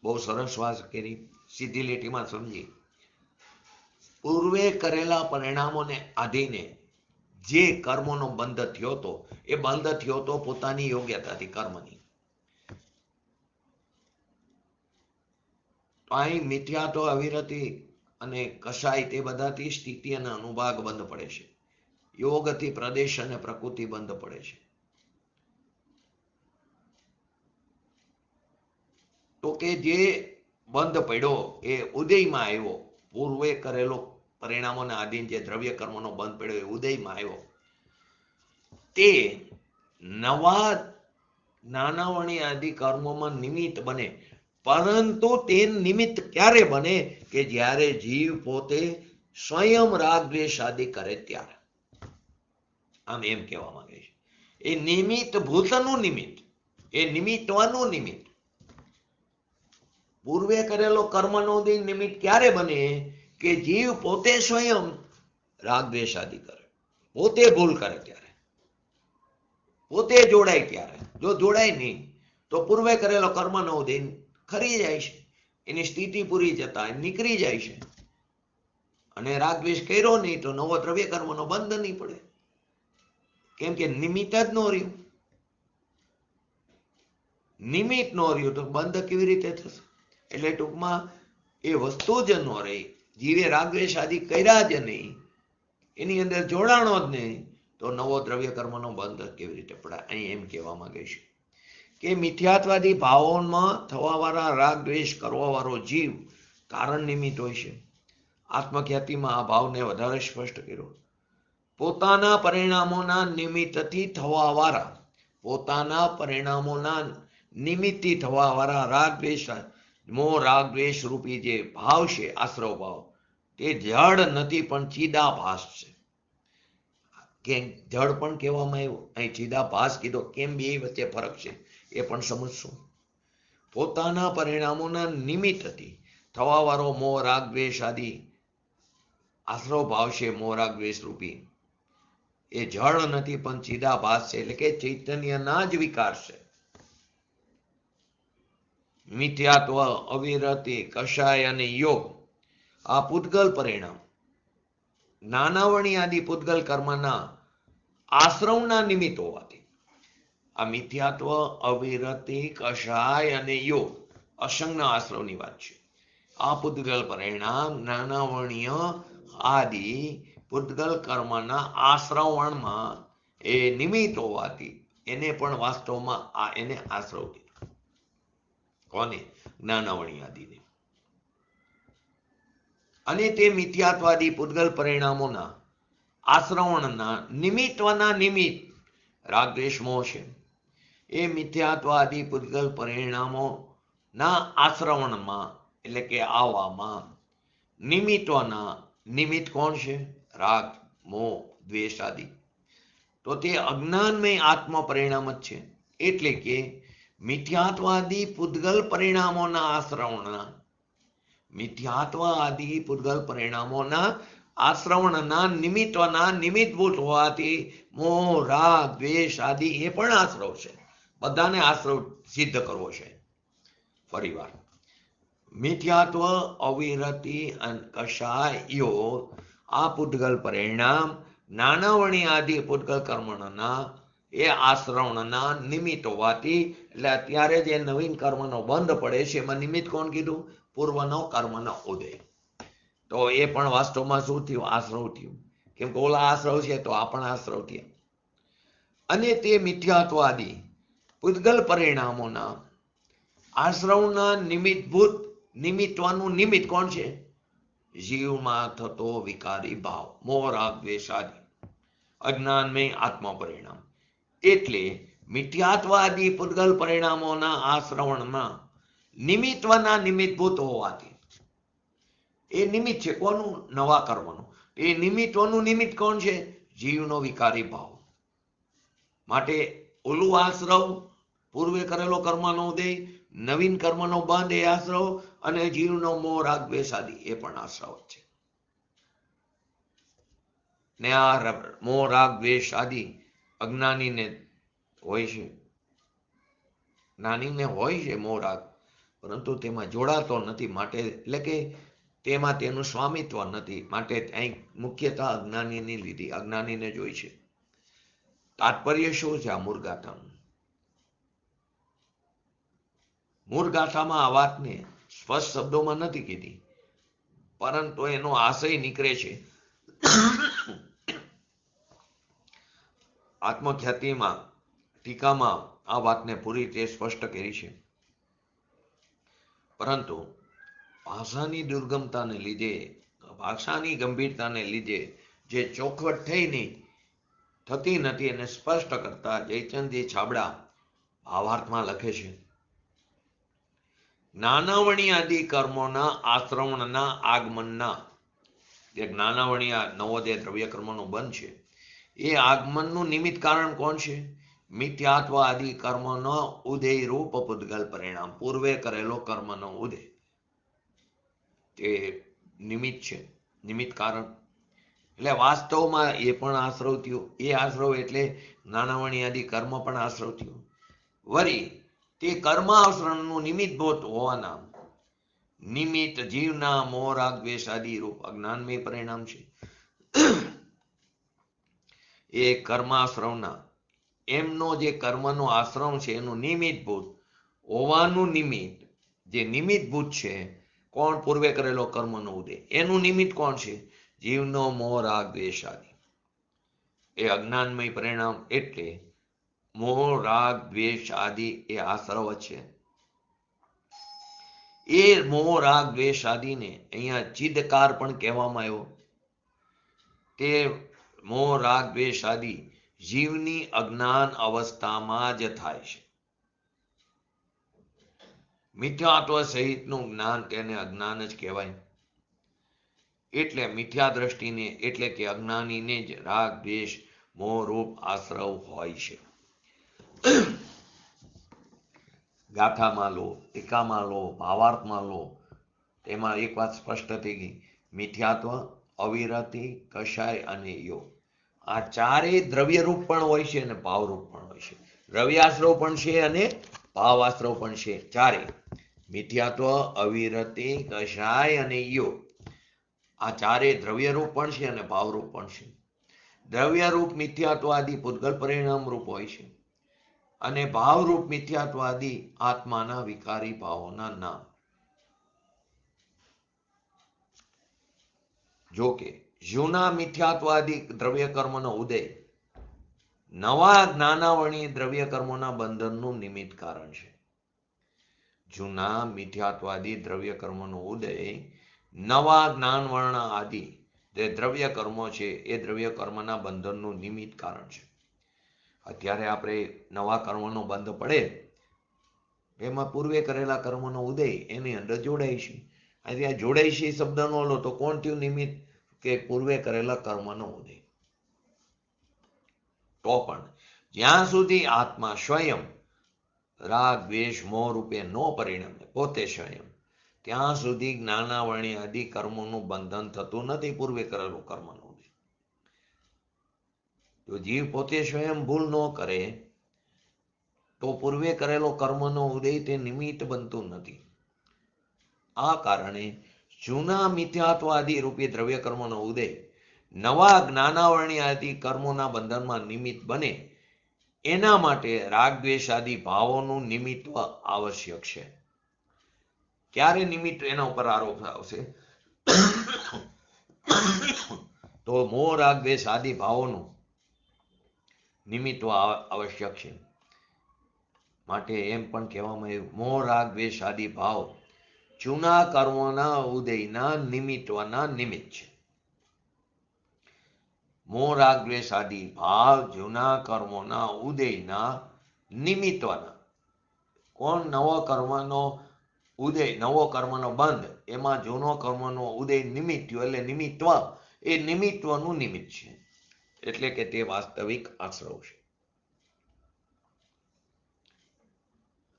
બહુ સરસ વાત કરી, સીધી લીટીમાં સમજી. પૂર્વે કરેલા પરિણામોને આધીને જે કર્મોનો બંધ થયો હતો એ બંધ થયો હતો પોતાની યોગ્યતાથી કર્મની. અહીં મિથ્યાત્વ, અવિરતિ અને કષાય તે બધાથી સ્થિતિ અને અનુભાગ બંધ પડે છે. યોગથી પ્રદેશ અને પ્રકૃતિ બંધ પડે છે. તો કે જે બંધ પડ્યો એ ઉદયમાં આવ્યો. પૂર્વે કરેલો પરિણામોને આધીન જે દ્રવ્ય કર્મનો બંધ પડ્યો એ ઉદયમાં આવ્યો. તે નવા નાનાવણી આદિ કર્મોમાં નિમિત્ત બને પરંતુ તે નિમિત્ત ક્યારે બને કે જ્યારે જીવ પોતે સ્વયં રાગ દ્વેષ આદિ કરે ત્યારે. આમ એમ કહેવા માંગે છે એ નિમિત્ત ભૂતનું નિમિત્ત, એ નિમિત્તવાનું નિમિત્ત. પૂર્વે કરેલો કર્મનો નિમિત્ત ક્યારે બને કે જીવ પોતે સ્વયં રાગ દ્વેષ આદિ કરે, પોતે ભૂલ કરે ત્યારે, પોતે જોડાય ત્યારે. જો જોડાય નહીં તો પૂર્વે કરેલો કર્મનો દિન ખરી જાય છે, એની સ્થિતિ પૂરી જતા નીકળી જાય છે. અને રાગ દ્વેષ કર્યો નહીં તો નવો દ્રવ્ય કર્મનો બંધ નહીં પડે, કેમ કે નિમિત્ત જ ન રહ્યું. નિમિત્ત ન રહ્યું તો બંધ કેવી રીતે થશે? એટલે ટૂંકમાં એ વસ્તુ જ ન રહી, જીવે રાગ દ્વેષ આદિ કર્યા જ નહીં, એની અંદર જોડાણો જ નહીં, તો નવો દ્રવ્ય કર્મનો બંધ કેવી રીતે પડે? અહીં એમ કહેવા માંગે છે કે મિથ્યાત્વાદી ભાવોમાં થવા વાળા રાગ દ્વેષ કરવા વાળો જીવ કારણ નિમિત્ત હોય છે. આત્મખ્યાતિમાં આ ભાવને વધારે સ્પષ્ટ કર્યો. પોતાના પરિણામોના નિમિત્તથી થવા વાળા, પોતાના પરિણામોના નિમિત્તથી થવા વાળા રાગ દ્વેષ, મોહ રાગ દ્વેષ રૂપી જે ભાવ છે, આશ્રવ ભાવ, તે જડ નથી પણ ચિદાભાસ છે. કેમ જડ પણ કહેવામાં આવ્યું, અહીં ચિદાભાસ કીધો, કેમ બે વચ્ચે ફરક છે એ પણ સમજશું. પોતાના પરિણામોના નિમિત્તથી થવા વાળો મોહ રાગ દ્વેષ આદિ આશ્રવ ભાવ છે, મોહ રાગ દ્વેષ રૂપી, એ જળ નથી પણ ચિદાભાસ છે, એટલે કે ચૈતન્યના જ વિકાર છે. મિથ્યાત્વ, અવિરતિ, કષાય અને યોગ આ પૂતગલ પરિણામ નાનાવણી આદિ પૂતગલ કર્મના આશ્રવના નિમિત્ત હોવાથી, આ મિથ્યાત્વ, અવિરતિ, કષાય અને યોગ અસંગના આશ્રવની વાત છે. આ પૂતગલ પરિણામ નાનાવણીય આદિ પૂતગલ કર્મના આશ્રવણમાં એ નિમિત્ત હોવાથી એને પણ વાસ્તવમાં એને આશ્રવ કીધું. કોને? જ્ઞાનાવણી આદિને. અને તે મિથ્યાત્વાદી પૂતગલ પરિણામોના આશ્રવણના નિમિત્તના નિમિત્ત રાગ દ્વેષ મોહ છે. એ મિથ્યાત્વાદી પૂતગલ પરિણામોના આશ્રવણમાં એટલે કે આવવામાં નિમિત્તના નિમિત્ત કોણ છે? રાગ, મોહ, દ્વેષ આદિ. તો તે અજ્ઞાનમય આત્મ પરિણામ જ છે. એટલે કે મિથ્યાત્વાદી પૂતગલ પરિણામોના આશ્રવણના, મિથ્યાત્વ આદિ પૂતગલ પરિણામોના આશ્રવણના નિમિત્તના નિમિત્તભૂત હોવાથી મોહ રાગ દ્વેષ આદિ એ પણ આશ્રવ છે. બધાને આશ્રવ સિદ્ધ કરવો છે. ફરીવાર, મિથ્યાત્વ, અવિરતિ અને કષાયો આ પૂતગલ પરિણામ નાનાવણી આદિ પૂતગલ કર્મના એ આશ્રવણના નિમિત્ત હોવાથી, એટલે અત્યારે જે નવીન કર્મનો બંધ પડે છે એમાં નિમિત્ત કોણ કીધું? પૂર્વનો કર્મનો ઉદય. તો એ પણ વાસ્તવમાં શું થયું? આશ્રવ થયું. કેમ કે ઓલા આશ્રવ છે તો આ પણ આશ્રવ થયા. અને તે મિથ્યાત્વાદી પૂતગલ પરિણામોના આશ્રવના નિમિત્તભૂત, નિમિત્તવાનું નિમિત્ત કોણ છે? જીવમાં થતો વિકારી ભાવ, મોહ રાગ દ્વેષ આદિ અજ્ઞાનમય આત્મ પરિણામ. એટલે મિથ્યાત્વાદી પૂતગલ પરિણામોના આશ્રવણના નિમિત્તના નિમિત્તભૂત હોવાથી, એ નિમિત્ત છે કોનું? નવા કર્મનું. એ નિમિત્તનું નિમિત્ત કોણ છે? જીવનો વિકારી ભાવ. માટે ઓલું આશ્રવ, પૂર્વે કરેલો કર્મનો ઉદય, નવીન કર્મનો બંધ એ આશ્રવ, અને જીવનો મોહ રાગ દ્વેષ આદિ એ પણ આશ્રવ છે. ને આ મોહ રાગ દ્વેષ આદિ અજ્ઞાનીને હોય છે. જ્ઞાનીને હોય છે મોહ રાગ, પરંતુ તેમાં જોડાતો નથી. માટે એટલે કે તેમાં તેનું સ્વામિત્વ નથી. માટે અહીં મુખ્યતઃ અજ્ઞાનીની લીધી, અજ્ઞાનીને જોઈ છે. તાત્પર્ય શું છે આ મૂળગાથાનું? મૂળગાથામાં આ વાતને સ્પષ્ટ શબ્દોમાં નથી કીધી, પરંતુ એનો આશય નીકળે છે. આત્મખ્યાતિમાં, ટીકામાં આ વાતને પૂરી રીતે સ્પષ્ટ કરી છે. પરંતુ ભાષાની દુર્ગમતાને લીધે, ભાષાની ગંભીરતાને લીધે જે ચોખવટ થતી નથી એને સ્પષ્ટ કરતા જયચંદજી છાબડા ભાવાર્થમાં લખે છે જ્ઞાનાવણી આદિ કર્મોના આશ્રવણના આગમનના, જે જ્ઞાનાવણી નવોદય દ્રવ્ય કર્મનો બંધ છે, એ આગમનનું નિમિત્ત કારણ કોણ છે? મિથ્યાત્વ આદિ કર્મનો ઉદય રૂપ પૂતગલ પરિણામ, પૂર્વે કરેલો કર્મનો ઉદય તે નિમિત્ત છે, નિમિત્ત કારણ. એટલે વાસ્તવમાં એ પણ આશ્રવ થયું. એ આશ્રવ એટલે જ્ઞાનાવણી આદિ કર્મ પણ આશ્રવ થયું. વળી તે કર્મ આશ્રવનું નિમિત્ત ભૂત હોવાના નિમિત્ત જીવના મોહ રાગ દ્વેષ આદિ રૂપ અજ્ઞાનમય પરિણામ છે. એ કર્માશ્રવના એમનો જે કર્મનો આશ્રમ છે એનું નિમિત્ત ભૂત હોવાનું નિમિત્ત, જે નિમિત્ત ભૂત છે કોણ? પૂર્વે કરેલો કર્મનો ઉદય. એનું નિમિત્ત કોણ છે? જીવનો મોહ રાગ દ્વેષ આદિ. એ અજ્ઞાનમય પરિણામ એટલે મોહ રાગ દ્વેષ આદિ એ આશ્રવ છે. એ મોહ રાગ દ્વેષ આદિને અહીંયા ચિદકાર પણ કહેવામાં આવ્યો. તે મોહ રાગ દ્વેષ આદિ જીવની અજ્ઞાન અવસ્થામાં જ થાય છે. મિથ્યાત્વ સહિતનું જ્ઞાન તેને અજ્ઞાન જ કહેવાય. એટલે મિથ્યા દ્રષ્ટિને એટલે કે અજ્ઞાનીને જ રાગ દ્વેષ મોહ રૂપ આશ્રવ હોય છે. ગાથામાં લો, ટીકામાં લો, ભાવાર્થમાં લો, તેમાં એક વાત સ્પષ્ટ થઈ ગઈ. મિથ્યાત્વ, અવિરતિ, કષાય અને યોગ, આ ચારેય દ્રવ્ય રૂપ પણ હોય છે અને ભાવરૂપ પણ હોય છે. દ્રવ્યાશ્રવ પણ છે અને ભાવાશ્રવ પણ છે. ચારે મિથ્યાત્વ, અવિરતિ, કષાય અને યોગ, આ ચારે દ્રવ્ય રૂપ પણ છે અને ભાવરૂપ પણ છે. દ્રવ્ય રૂપ મિથ્યાત્વાદી પૂતગલ પરિણામ રૂપ હોય છે અને ભાવરૂપ મિથ્યાત્વાદી આત્માના વિકારી ભાવોના નામ. જોકે જૂના મિથ્યાત્વાદી દ્રવ્ય કર્મનો ઉદય નવા જ્ઞાનાવરણી દ્રવ્ય કર્મોના બંધનનું નિમિત્ત કારણ છે. જૂના મિથ્યાત્વાદી દ્રવ્ય કર્મનો ઉદય નવા જ્ઞાનવર્ણ આદિ જે દ્રવ્ય કર્મો છે એ દ્રવ્ય કર્મના બંધનનું નિમિત્ત કારણ છે. અત્યારે આપણે નવા કર્મનો બંધ પડે એમાં પૂર્વે કરેલા કર્મનો ઉદય એની અંદર જોડાય છે. અહીંયા જોડાય છે શબ્દનો લો તો કોણ થયું નિમિત્ત? કે પૂર્વે કરેલા કર્મનો ઉદય. તો પણ જ્યાં સુધી આત્મા સ્વયં રાગ દ્વેષ મોહ રૂપે ન પરિણમે, પોતે સ્વયં, ત્યાં સુધી જ્ઞાનાવરણી આદિ કર્મોનું બંધન થતું નથી. પૂર્વે કરેલું કર્મનું ઉદય. જો જીવ પોતે સ્વયં ભૂલ ન કરે તો પૂર્વે કરેલો કર્મનો ઉદય તે નિમિત્ત બનતું નથી. આ કારણે જૂના મિથ્યાત્વાદી રૂપી દ્રવ્ય કર્મનો ઉદય નવા જ્ઞાનાવરણી આદિ કર્મોના બંધનમાં નિમિત્ત બને, એના માટે રાગ દ્વેષ આદિ ભાવોનું નિમિત્વ આવશ્યક છે. ક્યારે નિમિત્ત એના ઉપર આરોપ આવશે? તો મોહ રાગ દ્વેષ આદિ ભાવોનું નિમિત્વ આવશ્યક છે. માટે એમ પણ કહેવામાં આવ્યું મોહ રાગ દ્વેષ આદિ ભાવ જૂના કર્મોના ઉદયના નિમિત્વના નિમિત્ત છે. મોહ રાગ દ્વેષ આદિ ભાવ જૂના કર્મોના ઉદયના નિમિત્વના. કોણ? નવો કર્મનો ઉદય, નવો કર્મનો બંધ, એમાં જૂનો કર્મનો ઉદય નિમિત્ત થયો એટલે નિમિત્વ, એ નિમિત્વનું નિમિત્ત છે. એટલે કે તે વાસ્તવિક આશ્રવ છે.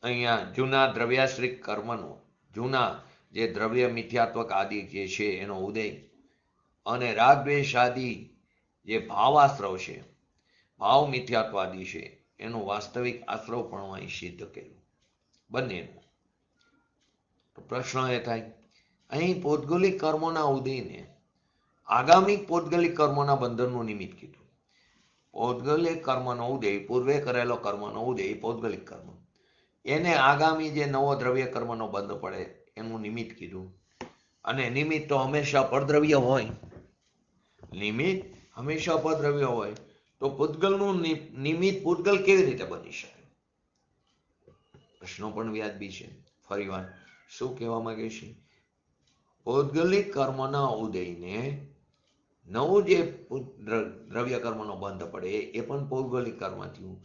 અહીંયા જૂના દ્રવ્યાશ્રિત કર્મનો, જૂના જે દ્રવ્ય મિથ્યાત્વક આદિ જે છે એનો ઉદય અને રાગ દ્વેષ આદિ જે ભાવાશ્રવ છે, ભાવ મિથ્યાત્વાદી છે, એનું વાસ્તવિક આશ્રવ પણ અહીં સિદ્ધ કર્યું બંનેનું. તો પ્રશ્ન એ થાય, અહીં પૌદ્ગલિક કર્મોના ઉદયને આગામી પૌદ્ગલિક કર્મોના બંધનનું નિમિત્ત કીધું. પૌદ્ગલિક કર્મનો ઉદય, પૂર્વે કરેલો કર્મનો ઉદય પૌદ્ગલિક કર્મ, એને આગામી જે નવો દ્રવ્ય કર્મનો બંધ પડે એનું નિમિત્ત કીધું. અને નિમિત્ત તો હંમેશા પરદ્રવ્ય હોય. નિમિત્ત હંમેશા પરદ્રવ્ય હોય તો પૂતગલનું નિમિત્ત પૂતગલ કેવી રીતે બની શકે? પ્રશ્નો પણ વ્યાજબી છે. ફરી વાર શું કહેવા માંગે છે? પૌદ્ગલિક કર્મના ઉદયને નવું જે દ્રવ્ય કર્મનો બંધ પડે એ પણ પૌદ્ગલિક કર્મ થયું.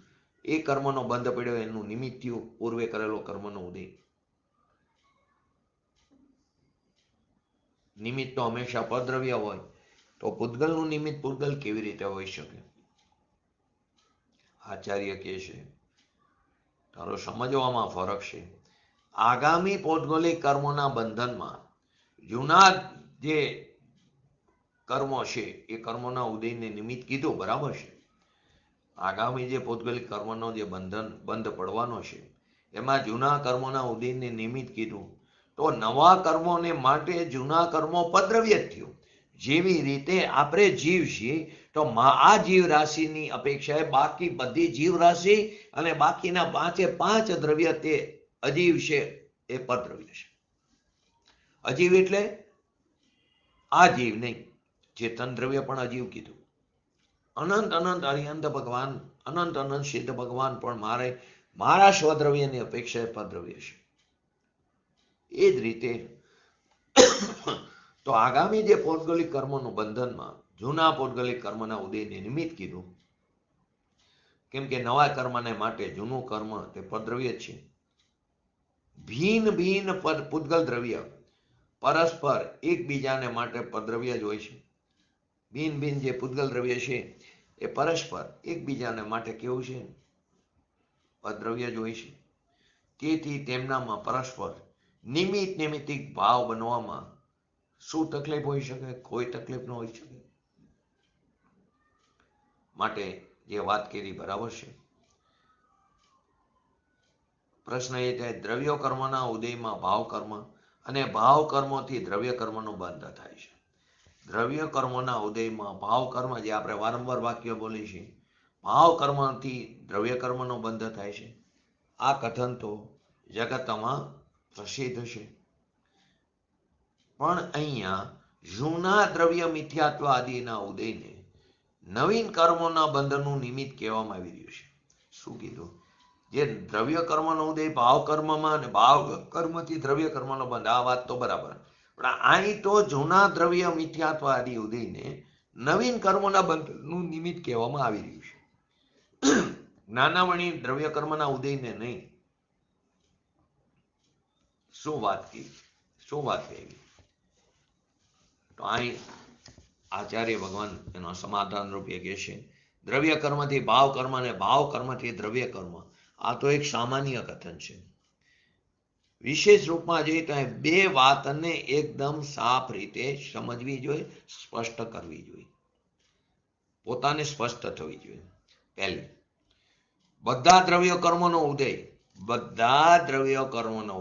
એ કર્મનો બંધ પડ્યો એનું નિમિત્ત થયું પૂર્વે કરેલો કર્મનો ઉદય. નિમિત્ત તો હંમેશા પદ્રવ્ય હોય, તો પૂતગલનું નિમિત્ત પૂતગલ કેવી રીતે હોઈ શકે? આચાર્ય કહે છે તારો સમજવામાં ફરક છે. આગામી પૌદ્ગલિક કર્મોના બંધનમાં જૂના જે કર્મો છે એ કર્મોના ઉદયને નિમિત્ત કીધું, બરાબર છે. આગામી જે પૌદ્ગલિક કર્મનો જે બંધ પડવાનો છે એમાં જૂના કર્મોના ઉદયને નિમિત્ત કીધું, તો નવા કર્મોને માટે જૂના કર્મો પદ્રવ્ય જ થયું. જેવી રીતે આપણે જીવ છીએ, તો આ જીવ રાશિની અપેક્ષાએ બાકી બધી જીવ રાશિ અને બાકીના 5 દ્રવ્ય તે અજીવ છે, એ પદ્રવ્ય છે. અજીવ એટલે આ જીવ નહીં, ચેતન દ્રવ્ય પણ અજીવ કીધું. અનંત અનંત અરિહંત ભગવાન, અનંત અનંત સિદ્ધ ભગવાન પણ મારા સ્વદ્રવ્યની અપેક્ષાએ પદ્રવ્ય છે. એ જ રીતે તો આગામી જે પૌદ્ગલિક કર્મોનું બંધનમાં જૂના પૌદ્ગલિક કર્મના ઉદયને નિમિત્ત કીધું, કેમ કે નવા કર્મને માટે જૂનું કર્મ તે પદ્રવ્ય છે. ભિન્ન ભિન્ન પૂતગલ દ્રવ્ય પરસ્પર એકબીજાને માટે પદ્રવ્ય જ હોય છે. ભિન્ન ભિન્ન જે પૂતગલ દ્રવ્ય છે એ પરસ્પર એકબીજાને માટે કેવું છે? પદ્રવ્ય જ હોય છે. તેથી તેમનામાં પરસ્પર નિમિત્તિક ભાવ બનવામાં શું તકલીફ હોઈ શકે? કોઈ તકલીફ ન હોઈ શકે. માટે જે વાત કરી બરાબર છે. પ્રશ્ન એ થાય, દ્રવ્ય કર્મના ઉદયમાં ભાવ કર્મ અને ભાવ કર્મોથી દ્રવ્ય કર્મનો બંધ થાય છે. દ્રવ્ય કર્મોના ઉદયમાં ભાવ કર્મ, જે આપણે વારંવાર વાક્ય બોલી છે, ભાવ કર્મથી દ્રવ્ય કર્મનો બંધ થાય છે. આ કથન તો જગતમાં પ્રસિદ્ધ છે. પણ અહીંયા જૂના દ્રવ્ય મિથ્યાત્વ આદિના ઉદયને નવીન કર્મોના બંધનનું નિમિત્ત કહેવામાં આવી રહ્યું છે. શું કીધું? જે દ્રવ્ય કર્મનો ઉદય ભાવ કર્મમાં અને ભાવ કર્મથી દ્રવ્ય કર્મનો બંધ, આ વાત તો બરાબર. પણ અહીં તો જૂના દ્રવ્ય મિથ્યાત્વ આદિ ઉદયને નવીન કર્મોના બંધનનું નિમિત્ત કહેવામાં આવી રહ્યું છે. નાનાવણી દ્રવ્ય કર્મના ઉદયને નહીં. શું વાત કહી? તો અહીં આચાર્ય ભગવાન એનો સમાધાન રૂપે કહે છે, દ્રવ્ય કર્મથી ભાવ કર્મ અને ભાવ કર્મથી દ્રવ્ય કર્મ, આ તો એક સામાન્ય કથન છે. વિશેષ રૂપમાં જોઈએ તો બે વાતને એકદમ સાફ રીતે સમજવી જોઈએ, સ્પષ્ટ કરવી જોઈએ, પોતાને સ્પષ્ટ થવી જોઈએ. પહેલી, બધા દ્રવ્ય કર્મનો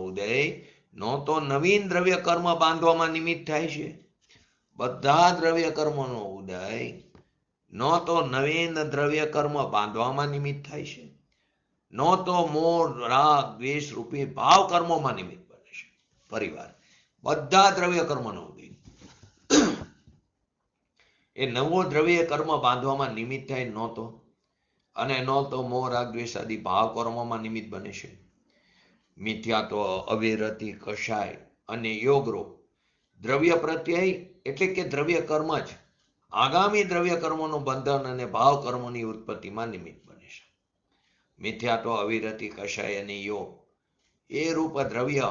ઉદય નો તો નવીન દ્રવ્ય કર્મ બાંધવામાં નિમિત્ત થાય છે. બધા દ્રવ્ય કર્મનો ઉદય નો તો નવીન દ્રવ્ય કર્મ બાંધવામાં નિમિત્ત થાય છે, નો તો મોહ રાગ દ્વેષ રૂપી ભાવ કર્મોમાં નિમિત્ત બને છે. પરિવાર બધા દ્રવ્ય કર્મનો ઉદય એ નવો દ્રવ્ય કર્મ બાંધવામાં નિમિત્ત થાય નહોતો, અને ન તો મોહ રાગ દ્વેષ આદિ ભાવ કર્મોમાં નિમિત્ત બને છે. મિથ્યાત્વ, અવિરતિ, કષાય અને યોગરૂપ દ્રવ્ય પ્રત્યય એટલે કે દ્રવ્ય કર્મ જ આગામી દ્રવ્ય કર્મોનું બંધન અને ભાવ કર્મોની ઉત્પત્તિમાં નિમિત્ત બને છે. મિથ્યાત્વ, અવિરતિ, કષાય અને યોગ એ રૂપ દ્રવ્ય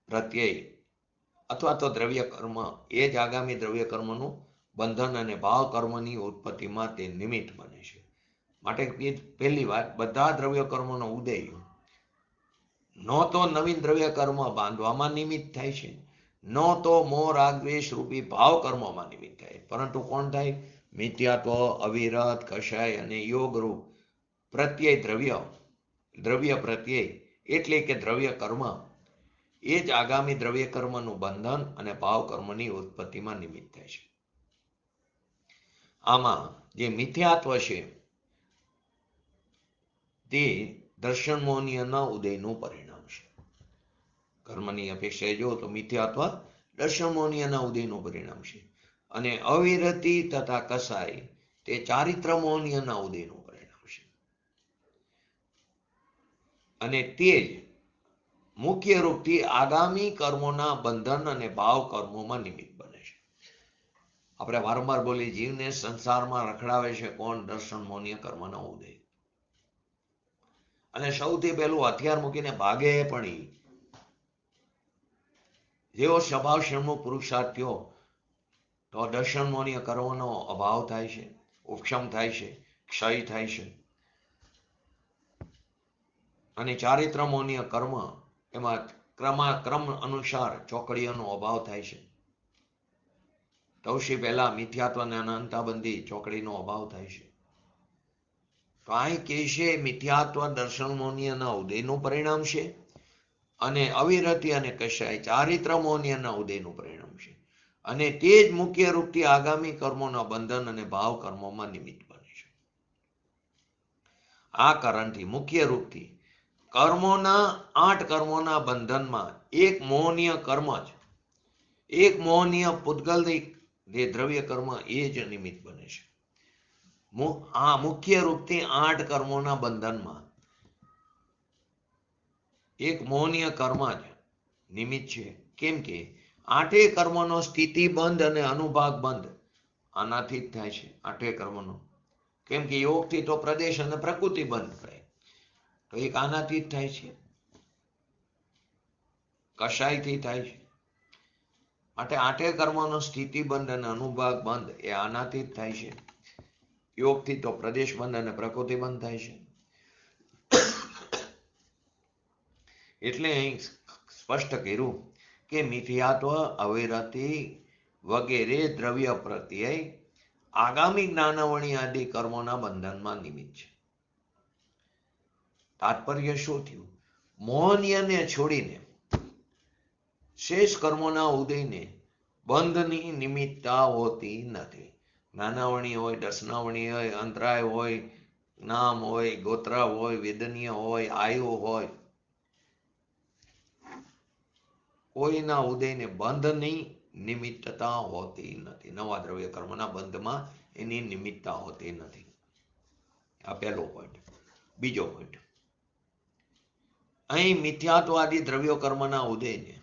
પ્રત્યય અથવા તો દ્રવ્ય કર્મ એ જ આગામી દ્રવ્ય કર્મનું બંધન અને ભાવ કર્મની ઉત્પત્તિમાં તે નિમિત્ત બને છે. માટે પહેલી વાત, બધા દ્રવ્ય કર્મનો ઉદય ન તો નવીન દ્રવ્ય કર્મ બાંધવામાં નિમિત્ત થાય છે, ન તો મોહ રાગ દ્વેષ રૂપી ભાવ કર્મોમાં નિમિત્ત થાય. પરંતુ કોણ થાય? મિથ્યાત્વ, અવિરત, કષાય અને યોગ રૂપ પ્રત્યય દ્રવ્ય પ્રત્યય એટલે કે દ્રવ્ય કર્મ એ જ આગામી દ્રવ્ય કર્મનું બંધન અને ભાવ કર્મની ઉત્પત્તિમાં નિમિત્ત થાય છે. આમાં જે મિથ્યાત્વ છે તે દર્શન મોહનીયના ઉદયનું પરિણામ છે. કર્મની અપેક્ષાએ જો તો મિથ્યાત્વ દર્શન મોહનીયના ઉદયનું પરિણામ છે, અને અવિરતિ તથા કસાય તે ચારિત્ર મોહનીયના ઉદયનું પરિણામ છે. અને તે જ મુખ્ય રૂપથી આગામી કર્મોના બંધન અને ભાવ કર્મોમાં નિમિત્ત બને છે. આપણે વારંવાર બોલી, જીવને સંસારમાં રખડાવે છે કોણ? દર્શન મોહનીય કર્મનો ઉદય. અને સૌથી પહેલું હથિયાર મૂકીને ભાગે પણ જેવો સ્વભાવ ક્ષણમુખ પુરુષાર્થ થયો તો દર્શન મોનીય કર્મનો અભાવ થાય છે, ઉપશમ થાય છે, ક્ષય થાય છે. અને ચારિત્ર મોનીય કર્મ એમાં ક્રમ અનુસાર ચોકડીઓનો અભાવ થાય છે. તવશી પહેલા મિથ્યાત્વ અને અનંતાબંધી ચોકડીનો અભાવ થાય છે. તો અહીં કે છે મિથ્યાત્વ દર્શન મોનીયના ઉદયનું પરિણામ છે અને અવિરતિ અને કશાય ચારિત્ર મોનીયના ઉદયનું પરિણામ છે. અને તે જ મુખ્ય રૂપથી આગામી કર્મોના બંધન અને ભાવ કર્મોમાં નિમિત્ત બને છે. આ કારણથી મુખ્ય રૂપથી કર્મોના 8 કર્મોના બંધનમાં એક મોહનીય કર્મ જ, એક મોહનીય પૂતગલિક જે દ્રવ્ય કર્મ એ જ નિમિત્ત બને છે. આ મુખ્ય રૂપથી 8 કર્મોના બંધનમાં એક મોહનીય કર્મ જ નિમિત્ત છે. કેમ કે 8 કર્મનો સ્થિતિ બંધ અને અનુભાગ બંધ આનાથી જ થાય છે. 8 કર્મનો, કેમ કે યોગથી તો પ્રદેશ અને પ્રકૃતિ બંધ થાય, તો એક આનાથી જ થાય છે, કશાયથી થાય છે. માટે 8 કર્મનો સ્થિતિ બંધ અને અનુભાગ બંધ એ આનાથી જ થાય છે. યોગથી તો પ્રદેશ બંધ અને પ્રકૃતિ બંધ થાય છે. એટલે અહીં સ્પષ્ટ કર્યું કે મિથ્યાત્વ, અવિરતિ વગેરે દ્રવ્ય પ્રત્યય આગામી જ્ઞાનાવણી આદિ કર્મોના બંધનમાં નિમિત્ત છે. તાત્પર્ય શું થયું? મોહનીયને છોડીને શેષ કર્મોના ઉદયને બંધની નિમિત્તતા હોતી નથી. જ્ઞાનાવણી હોય, દર્શનાવણી હોય, અંતરાય હોય, નામ હોય, ગોત્ર હોય, વેદનીય હોય, આયુ હોય, કોઈના ઉદયને બંધની નિમિત્તતા હોતી નથી. નવા દ્રવ્ય કર્મના બંધમાં એની નિમિત્તતા હોતી નથી. આ પહેલો પોઈન્ટ. બીજો પોઈન્ટ, અહીં મિથ્યાત્વાદી દ્રવ્યો કર્મના ઉદયને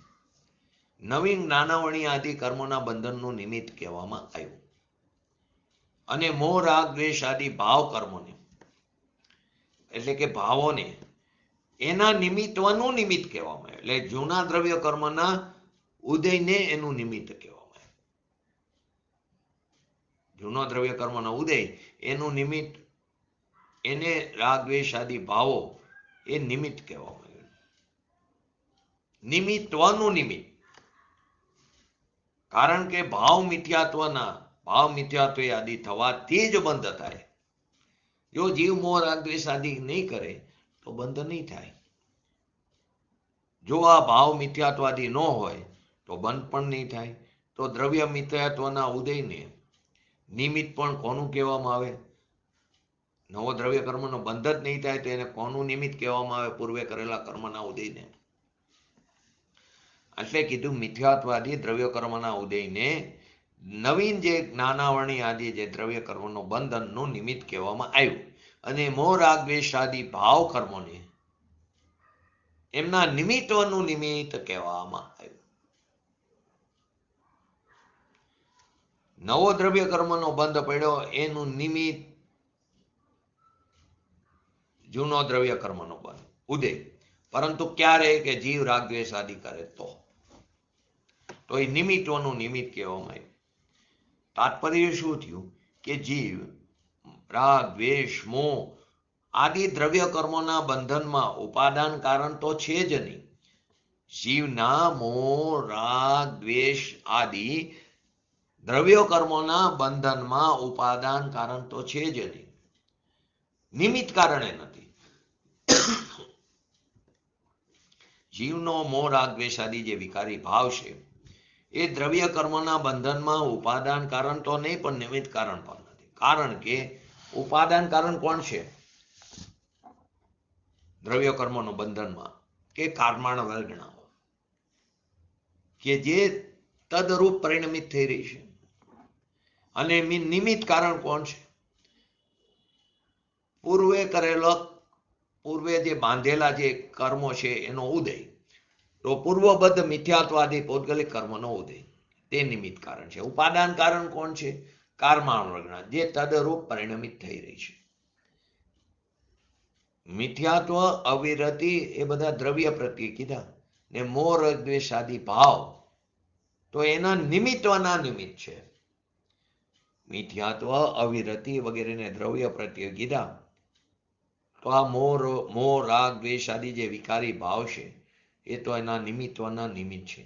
નવીન જ્ઞાનાવણી આદિ કર્મોના બંધનનું નિમિત્ત કહેવામાં આવ્યું. અને મોહ, રાગ, દ્વેષ આદિ ભાવ કર્મોને એટલે કે ભાવોને એના નિમિત્તનું નિમિત્ત કહેવામાં આવે. એટલે જૂના દ્રવ્ય કર્મના ઉદયને એનું નિમિત્ત કહેવામાં આવે. જૂનો દ્રવ્ય કર્મનો ઉદય એનું નિમિત્ત, એને રાગ દ્વેષ આદિ ભાવો એ નિમિત્ત કહેવામાં આવે. નિમિત્તનું નિમિત્ત, કારણ કે ભાવ મિથ્યાત્વ આદિ થવાથી જ બંધ થાય. જો જીવ મોહ રાગ દ્વેષ આદિ નહીં કરે તો બંધ નહીં થાય. જો આ ભાવ મિથ્યાત્વાદી ન હોય તો બંધ પણ નહીં થાય. તો દ્રવ્ય મિથ્યાત્વના ઉદયને નિમિત્ત પણ કોનું કહેવામાં આવે? નવો દ્રવ્ય કર્મનો બંધ જ નહીં થાય તો એને કોનું નિમિત્ત કહેવામાં આવે? પૂર્વે કરેલા કર્મના ઉદયને. એટલે કીધું મિથ્યાત્વાદી દ્રવ્ય કર્મના ઉદયને નવીન જે જ્ઞાનાવરણી આદિ જે દ્રવ્ય કર્મનો બંધનનું નિમિત્ત કહેવામાં આવ્યું. અને મોહ રાગ દ્વેષ આદિ ભાવ કર્મોને એમના નિમિત્તનું નિમિત્ત કહેવામાં આવ્યું. નવો દ્રવ્ય કર્મનો બંધ પડ્યો એનું નિમિત્ત જૂનો દ્રવ્ય કર્મનો બંધ ઉદય. પરંતુ ક્યારે? કે જીવ રાગ દ્વેષ આદિ કરે તો એ નિમિત્તોનું નિમિત્ત કહેવામાં આવ્યું. તાત્પર્ય શું થયું? કે જીવ રાગ દ્વેષ મોહ આદિ દ્રવ્ય કર્મોના બંધનમાં ઉપાદાન કારણ તો છે જ નહીં. જીવના મોહ રાગ દ્વેષ આદિ દ્રવ્ય કર્મોના બંધનમાં ઉપાદાન કારણ તો છે જ નહીં, નિમિત્ત કારણે નથી. જીવનો મોહ રાગ દ્વેષ આદિ જે વિકારી ભાવ છે એ દ્રવ્ય કર્મના બંધનમાં ઉપાદાન કારણ તો નહીં, પણ નિમિત્ત કારણ પણ નથી. કારણ કે ઉપાદાન કારણ કોણ છે દ્રવ્ય કર્મનો બંધનમાં? કે કર્માણ વર્ગણાઓ, કે જે તદરૂપ પરિણમિત થઈ રહી છે. અને નિમિત્ત કારણ કોણ છે? પૂર્વે જે બાંધેલા જે કર્મો છે એનો ઉદય. તો પૂર્વબદ્ધ મિથ્યાત્વાદી પૌદ્ગલિક કર્મનો ઉદય તે નિમિત્ત કારણ છે. ઉપાદાન કારણ કોણ છે? કર્માણ વર્ગણા, જે તદરૂપ પરિણમિત થઈ રહી છે. મિથ્યાત્વ, અવિરતિ એ બધા દ્રવ્ય પ્રત્યે કીધા. ને મોહ રાગ દ્વેષ આદિ ભાવ તો એના નિમિત્તના નિમિત્ત છે. મિથ્યાત્વ, અવિરતિ વગેરેને દ્રવ્ય પ્રત્યે કીધા તો આ મોહ રાગ દ્વેષ આદિ જે વિકારી ભાવ છે એ તો એના નિમિત્તના નિમિત્ત છે.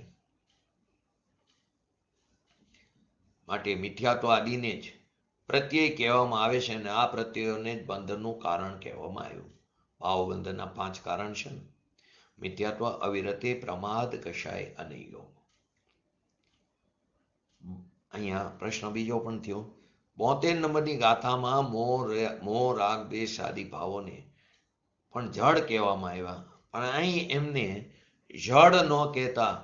માટે મિથ્યાત્વ આદિને જ પ્રત્યય કહેવામાં આવે છે અને આ પ્રત્યયોને જ બંધનનું કારણ કહેવામાં આવ્યું. ભાવ બંધનના 5 કારણ છે ને: મિથ્યાત્વ, અવિરતિ, પ્રમાદ, કષાય અને યોગ. અહીંયા પ્રશ્ન બીજો પણ થયો. 72 નંબરની ગાથામાં મોહ રાગ દ્વેષ આદિ ભાવોને પણ જડ કહેવામાં આવ્યા, પણ અહીં એમને જડ ન કહેતા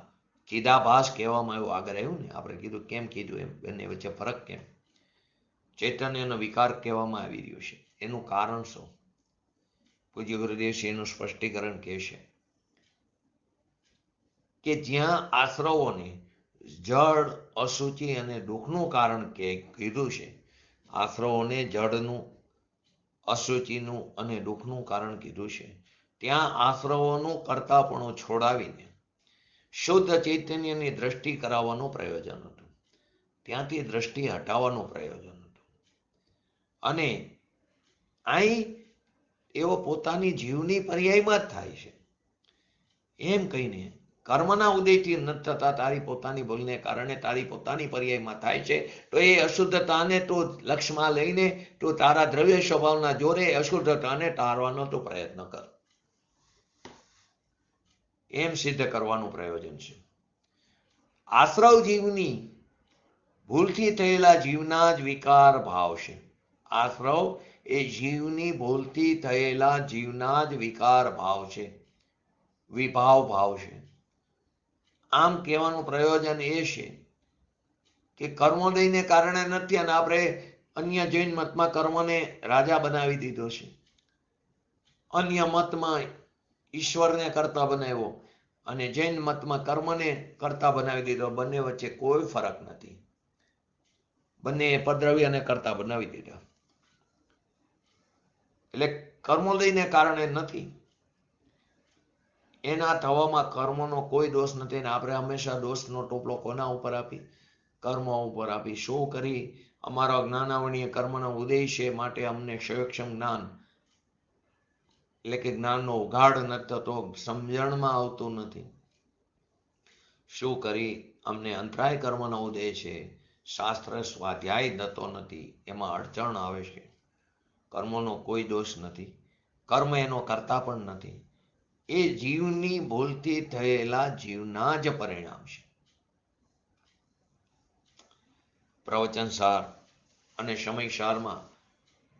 ચિદાભાસ કહેવામાં આવ્યું. આગળ આવ્યું ને, આપણે કીધું કેમ કીધું એમ, બંને વચ્ચે ફરક કેમ? ચૈતન્યનો વિકાર કહેવામાં આવી રહ્યો છે, એનું કારણ શું? પૂજ્ય ગુરુદેવશ્રી એનું સ્પષ્ટીકરણ કહેશે કે જ્યાં આશ્રવોને જડ, અશુચિ અને દુઃખનું કારણ કીધું છે, આશ્રવોને જડનું, અશુચિનું અને દુઃખનું કારણ કીધું છે, ત્યાં આશ્રવોનું કરતાપણું છોડાવીને શુદ્ધ ચૈતન્યની દ્રષ્ટિ કરાવવાનું પ્રયોજન હતું. ત્યાંથી દ્રષ્ટિ હટાવવાનું પ્રયોજન હતું. અને અહીં એવો પોતાની જીવની પર્યાયમાં જ થાય છે એમ કહીને કર્મના ઉદયથી ન થતા તારી પોતાની ભૂલને કારણે તારી પોતાની પર્યાયમાં થાય છે, તો એ અશુદ્ધતાને તું લક્ષ્યમાં લઈને તું તારા દ્રવ્ય સ્વભાવના જોરે અશુદ્ધતાને ટાળવાનો તો પ્રયત્ન કર, એમ સિદ્ધ કરવાનું પ્રયોજન છે. આશ્રવ જીવની ભૂલથી થયેલા જીવના જ વિકાર ભાવ છે. આશ્રવ એ જીવની ભૂલથી થયેલા જીવના જ વિકાર ભાવ છે, વિભાવ ભાવ છે. આમ કહેવાનું પ્રયોજન એ છે કે કર્મોદયને કારણે નથી, અને આપણે અન્ય જૈન મતમાં કર્મને રાજા બનાવી દીધો છે, અન્ય મતમાં ઈશ્વરને કરતા બનાવ્યો અને જૈન મતમાં કર્મને કરતા બનાવી દીધો. બંને વચ્ચે કોઈ ફરક નથી, બંને પદ્રવ્યને કરતા બનાવી દીધા. એટલે કર્મોદયને કારણે નથી, એના થવામાં કર્મનો કોઈ દોષ નથી. ને આપણે હંમેશા દોષનો ટોપલો કોના ઉપર આપી? કર્મ ઉપર આપી. શું કરી? અમારો જ્ઞાનાવણીય કર્મનો ઉદય છે, માટે અમને સક્ષમ જ્ઞાન એટલે કે જ્ઞાનનો ઉઘાડ નથી થતો, સમજણમાં આવતું નથી. શું કરી? અમને અંતરાય કર્મનો ઉદય છે, શાસ્ત્ર સ્વાધ્યાય થતો નથી, એમાં અડચણ આવે છે. કર્મનો કોઈ દોષ નથી, કર્મ એનો કરતા પણ નથી, એ જીવની ભૂલથી થયેલા જીવના જ પરિણામ છે. પ્રવચન સાર અને સમય સારમાં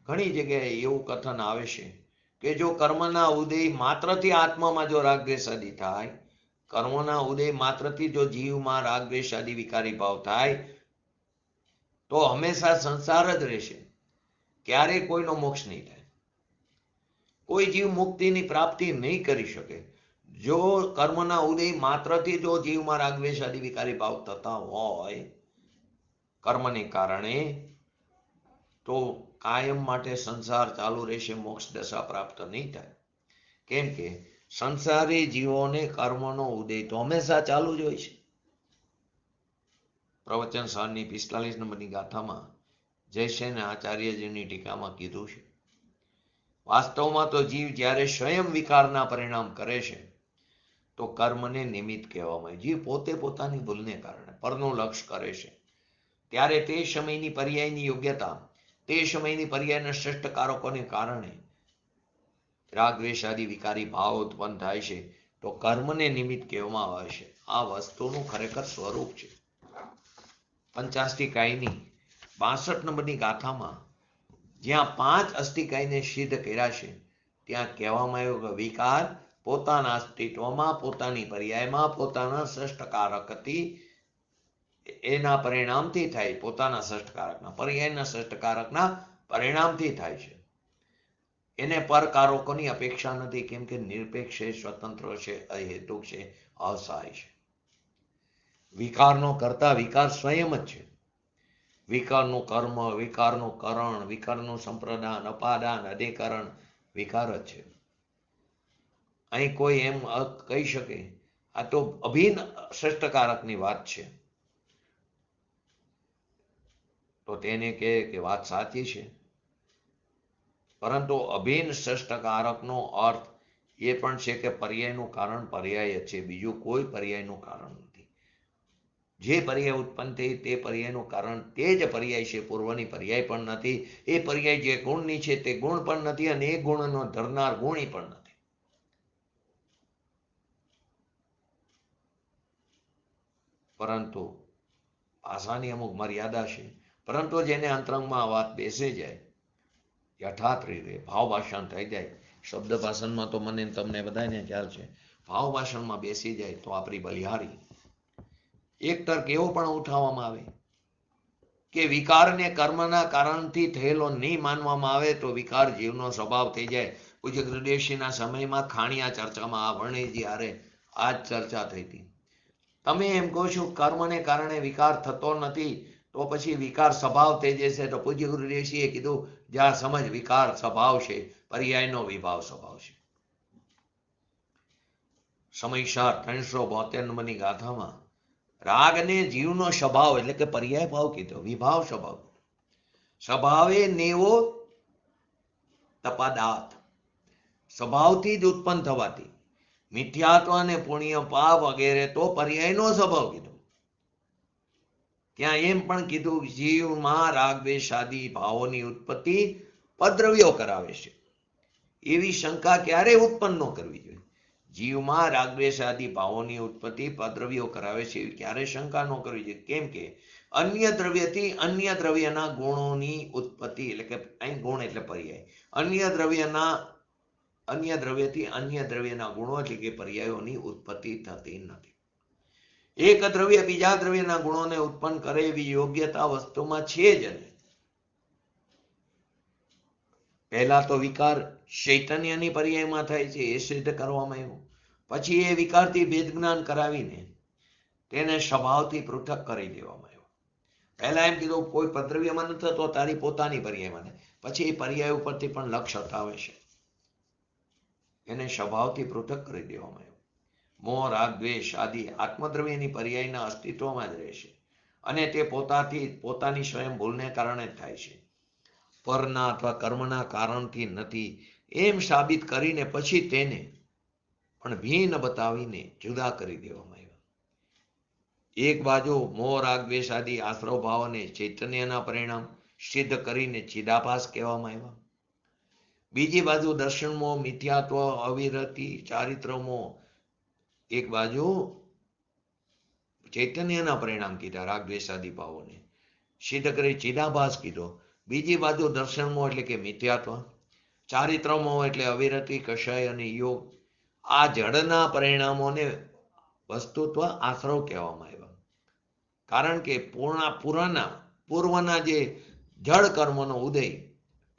ઘણી જગ્યાએ એવું કથન આવે છે કે જો કર્મના ઉદય માત્રથી આત્મામાં જો રાગદ્વેષ આદિ થાય, કર્મના ઉદય માત્રથી જો જીવમાં રાગદ્વેષ આદિ વિકારી ભાવ થાય તો હંમેશા સંસાર જ રહેશે, ક્યારેય કોઈનો મોક્ષ નહીં થાય, કોઈ જીવ મુક્તિની પ્રાપ્તિ નહીં કરી શકે. જો કર્મના ઉદય માત્રથી જો જીવમાં રાગદ્વેષ આદિ વિકારી ભાવ થતા હોય કર્મને કારણે, તો કાયમ માટે સંસાર ચાલુ રહેશે, મોક્ષ દશા પ્રાપ્ત નહીં થાય. કેમ કે સંસારી જીવોને કર્મનો ઉદય તો હંમેશા ચાલુ જ હોય છે. પ્રવચન સારની 45 નંબરની ગાથામાં જયસેન આચાર્યજીની ટીકામાં કીધું છે, વાસ્તવમાં તો જીવ જ્યારે સ્વયં વિકારના પરિણામ કરે છે તો કર્મને નિમિત્ત કહેવામાં આવે. જીવ પોતે પોતાની ભૂલને કારણે પરનું લક્ષ્ય કરે છે, ત્યારે તે સમયની પર્યાયની યોગ્યતા, તે સમયની પર્યાયના શ્રેષ્ઠ કારકોને કારણે રાગદ્વેષ આદિ વિકારી ભાવ ઉત્પન્ન થાય છે, તો કર્મને નિમિત્ત કહેવામાં આવે છે. આ વસ્તુનું ખરેખર સ્વરૂપ છે. 50 62 નંબરની ગાથામાં જ્યાં 5 અષ્ટિકાયને સિદ્ધ કર્યા છે, ત્યાં કહેવામાં આવ્યું કે વિકાર પોતાના અસ્તિત્વમાં, પોતાની પર્યાયમાં, પોતાના શ્રેષ્ઠ કારકથી, એના પરિણામથી થાય, પોતાના શ્રેષ્ઠ કારકના પર્યાયના શ્રેષ્ઠ કારકના પરિણામથી થાય છે. એને પરકારકોની અપેક્ષા નથી, કેમ કે નિરપેક્ષ છે, સ્વતંત્ર છે, અહેતુક છે, અસહાય છે. વિકારનો કરતા વિકાર સ્વયં જ છે. વિકારનું કર્મ, વિકારનું કરણ, વિકારનું સંપ્રદાન, અપાદાન, અધિકરણ વિકાર જ છે. અહીં કોઈ એમ કહી શકે આ તો અભિન્ન શ્રેષ્ઠ કારકની વાત છે, તો તેને કહે કે વાત સાચી છે, પરંતુ અભિન્ન ષષ્ઠકારકનો અર્થ એ પણ છે કે પર્યાયનું કારણ પર્યાય છે, બીજું કોઈ પર્યાયનું કારણ નથી. જે પર્યાય ઉત્પન્ન થઈ તે પર્યાયનું કારણ તે જ પર્યાય છે, પૂર્વની પર્યાય પણ નથી. એ પર્યાય જે ગુણની છે તે ગુણ પણ નથી, અને એ ગુણનો ધરનાર ગુણી પણ નથી. પરંતુ ભાષાની અમુક મર્યાદા છે, પરંતુ જેને અંતરંગમાં આ વાત બેસે જાય, યથાર્થ રીતે ભાવ ભાષણ થઈ જાય, શબ્દ ભાષણમાં તો મને તમને બધાને ખ્યાલ છે, ભાવ ભાષણમાં બેસી જાય તો આપણી બલિહારી. એક તર્ક એવો પણ ઉઠાવવામાં આવે કે વિકારને કર્મના કારણથી થયેલો નહીં માનવામાં આવે તો વિકાર જીવનો સ્વભાવ થઈ જાય. પૂજ્ય ગુરુદેવશ્રીના સમયમાં ખાણીયા ચર્ચામાં આ વર્ણિજી હારે આ જ ચર્ચા થઈ હતી. તમે એમ કહો છો કર્મને કારણે વિકાર થતો નથી, તો પછી વિકાર સ્વભાવ થઈ જશે. તો પૂજ્ય ગુરુદેવશ્રીએ કીધું, જ્યાં સમજ વિકાર સ્વભાવ છે, પર્યાયનો વિભાવ સ્વભાવ છે. સમયસાર 372 નંબરની ગાથામાં રાગને જીવનો સ્વભાવ એટલે કે પર્યાય ભાવ કીધો, વિભાવ સ્વભાવ. સ્વભાવે નેવો તપાદાત, સ્વભાવથી જ ઉત્પન્ન થવાથી. મિથ્યાત્વ અને પુણ્ય પાપ વગેરે તો પર્યાયનો સ્વભાવ કીધો. ત્યાં એમ પણ કીધું જીવમાં રાગ દ્વેષ આદિ ભાવોની ઉત્પત્તિ પદ્રવ્યો કરાવે છે, એવી શંકા ક્યારે ઉત્પન્ન ન કરવી જોઈએ. જીવમાં રાગ દ્વેષ આદિ ભાવોની ઉત્પત્તિ પદ્રવ્યો કરાવે છે એવી ક્યારે શંકા ન કરવી જોઈએ. કેમ કે અન્ય દ્રવ્યથી અન્ય દ્રવ્યના ગુણોની ઉત્પત્તિ, એટલે કે અહીં ગુણ એટલે પર્યાય, અન્ય દ્રવ્યથી અન્ય દ્રવ્યના ગુણો એટલે કે પર્યાયોની ઉત્પત્તિ થતી નથી. એક દ્રવ્ય બીજા દ્રવ્યના ગુણોને ઉત્પન્ન કરે એવી યોગ્યતા વસ્તુમાં છે જ નહીં. પહેલા તો વિકાર ચૈતન્યની પર્યાયમાં થાય છે, એ સિદ્ધ કરવામાં આવ્યું. પછી એ વિકારથી ભેદ જ્ઞાન કરાવીને તેને સ્વભાવથી પૃથક કરી દેવામાં આવ્યો. પહેલા એમ કીધું કોઈ પદ્રવ્યમાં નથી થતો, તારી પોતાની પર્યાયમાં. પછી એ પર્યાય ઉપરથી પણ લક્ષ હટાવે છે, એને સ્વભાવથી પૃથક કરી દેવામાં આવ્યો. મોહ રાગ દ્વેષ આદિ આત્મદ્રવ્યની પર્યાયના અસ્તિત્વમાં જ રહેશે, અને તે પોતાની સ્વયં ભૂલને કારણે જ થાય છે, પરના અથવા કર્મના કારણથી નથી એમ સાબિત કરીને પછી તેને પણ ભિન્ન બતાવીને જુદા કરી દેવામાં આવ્યા. એક બાજુ મોહ રાગ દ્વેષ આદિ આશ્રવ ભાવને ચૈતન્યના પરિણામ સિદ્ધ કરીને ચિદાભાસ કહેવામાં આવ્યા. બીજી બાજુ દર્શન મોહ, મિથ્યાત્વ, અવિરતિ, ચારિત્ર મોહ એક બાજુ ચૈતન્યના પરિણામ કીધા, રાગ દ્વેષ આદિ ભાવોને સિદ્ધ કરી ચિદાભાસ કીધો. બીજી બાજુ દર્શન મોહ એટલે કે મિથ્યાત્વ, ચારિત્ર મોહ એટલે અવિરતિ, કષય અને યોગ, આ જડના પરિણામોને વસ્તુત્વ આશ્રવ કહેવામાં આવ્યા. કારણ કે પૂર્વના જે જડ કર્મનો ઉદય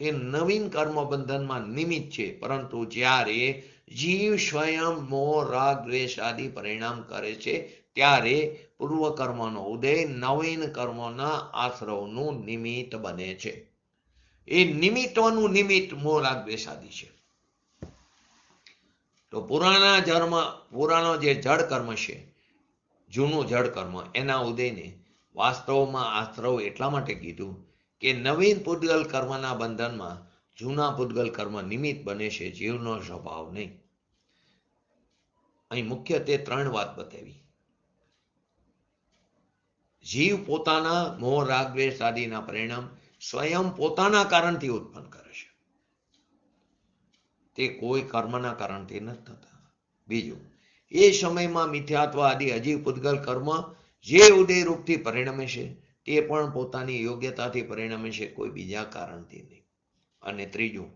તે નવીન કર્મ બંધનમાં નિમિત્ત છે, પરંતુ જ્યારે જીવ સ્વયં મોહ રાગ દ્વેષ આદિ પરિણામ કરે છે ત્યારે પૂર્વ કર્મનો ઉદય નવીન કર્મના આશ્રવનું નિમિત્ત બને છે. એ નિમિત્તનું નિમિત્ત મોહ રાગ દ્વેષ આદિ છે. તો પુરાણો જે જડ કર્મ છે, જૂનું જડ કર્મ, એના ઉદયને વાસ્તવમાં આશ્રવ એટલા માટે કીધું કે નવીન પૂતગલ કર્મના બંધનમાં જૂના પૂતગલ કર્મ નિમિત્ત બને છે, જીવનો સ્વભાવ નહીં. અહીં મુખ્યત્વે 3 વાત બતાવી. જીવ પોતાના મોહ રાગ દ્વેષ આદિના પરિણામ સ્વયં પોતાના કારણથી ઉત્પન્ન કરે છે, તે કોઈ કર્મના કારણથી નથી થતા. બીજું, એ સમયમાં મિથ્યાત્વ આદિ અજીવ પૂતગલ કર્મ જે ઉદયરૂપથી પરિણમે છે તે પણ પોતાની યોગ્યતાથી પરિણમે છે, કોઈ બીજા કારણથી નહીં. અને ત્રીજું,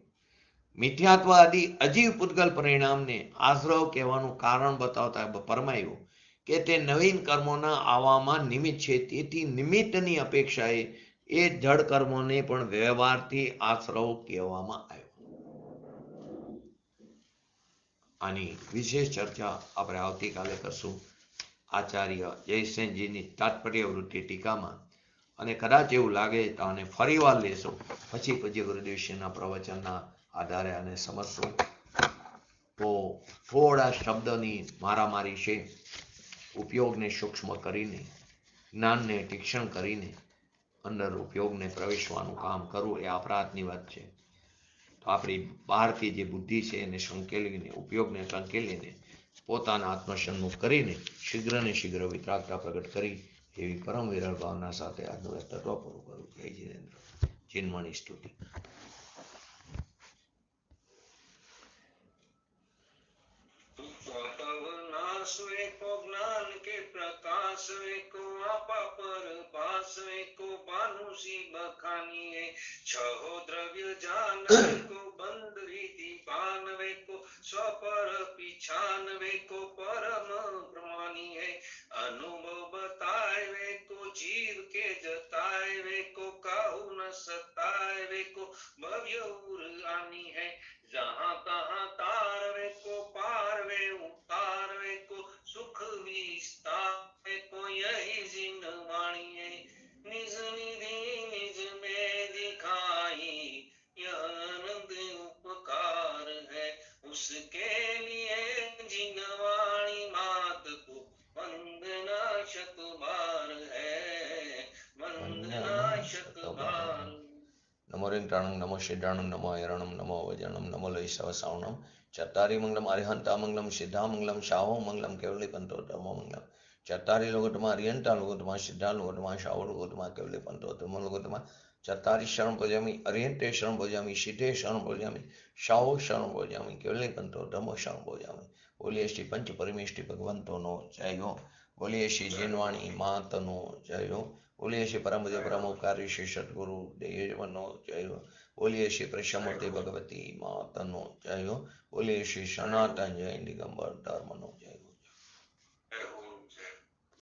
મિથ્યાત્વ આદિ અજીવ પૂતગલ પરિણામને આશ્રવ કહેવાનું કારણ બતાવતા ફરમાયું કે તે નવીન કર્મોના આવવામાં નિમિત્ત છે, તેથી નિમિત્તની અપેક્ષાએ એ જડ કર્મોને પણ વ્યવહારથી આશ્રવ કહેવામાં આવ્યો. આની વિશેષ ચર્ચા આપણે આવતીકાલે કરશું આચાર્ય જયસેનજીની તાત્પર્ય વૃત્તિ ટીકામાં, અને કદાચ એવું લાગે તો આને ફરીવાર લેશું, પછી પૂજ્ય ગુરુદેવશ્રીના પ્રવચનના આધારે આને સમજશું. તો થોડા શબ્દની મારામારી છે, ઉપયોગને સૂક્ષ્મ કરીને, જ્ઞાનને તીક્ષ્ણ કરીને અંદર ઉપયોગને પ્રવેશવાનું કામ કરવું એ અપરાધની વાત છે. તો આપણી બહારથી જે બુદ્ધિ છે એને સંકેલીને, ઉપયોગને સંકેલીને, પોતાના આત્મસન્મુખ કરીને શીઘ્ર ને શીઘ્ર વિતરાગતા પ્રગટ કરી એવી પરમ વિરલ ભાવના સાથે આજનું તત્વ પૂરું કરું. જય જીનેન્દ્ર. ચિન્મણી સ્તુતિ. को ज्ञान के प्रकाश वे को आपा पर भास वे को भानुसी बखानी है छहो द्रव्य जान वे को बंद रीति पान वे को स्वपर पिछान वे को परम प्रमानी है अनुभव बताए वे को जीव के जताए वे को काहू न सताए वे को भव्य उर आनी है जहाँ तहाँ तार वे को पार वे उतार वे को सुख विस्तार वे को यही जिन वाणी है निज निधि निज में दिखाई यह आनंद उपकार है उसके लिए जिन वाणी मात को वंदना शत बार है वंदना शत बार. नमो रिंगटाणं नमो सिद्धाणं नमो ऐरणं नमो वजनं नमो लयसवसावणं चत्तारि मंगलम अरिहंता मंगलम सिद्धा मंगलम शाहो मंगलम केवली पंतो धर्मो मंगलम चत्तारि लोगोत्तमा अरिहंता लोगोत्तमा सिद्धा लोगोत्तमा शाहो लोगोत्तमा केवली पंतो धर्मो लोगोत्तमा चत्तारि शरण भोजामि अरिहंते शरण भोजामि सिद्धे शरण भोजामि शाहो शरण भोजामि केवली पंतो धर्मो शरण भोजामि. बोलिए श्री पंच परमेष्टि भगवंतोनो जय हो. बोलिए श्री जिनवाणी मातनो जय हो. बोलिए श्री परम परमोपकारी श्री सद्गुरु देवनो जय हो. बोलिए श्री प्रशमूर्ति भगवती मातनो जय हो. बोलिए श्री सनातन जय दिगंबर धर्मनो जय हो.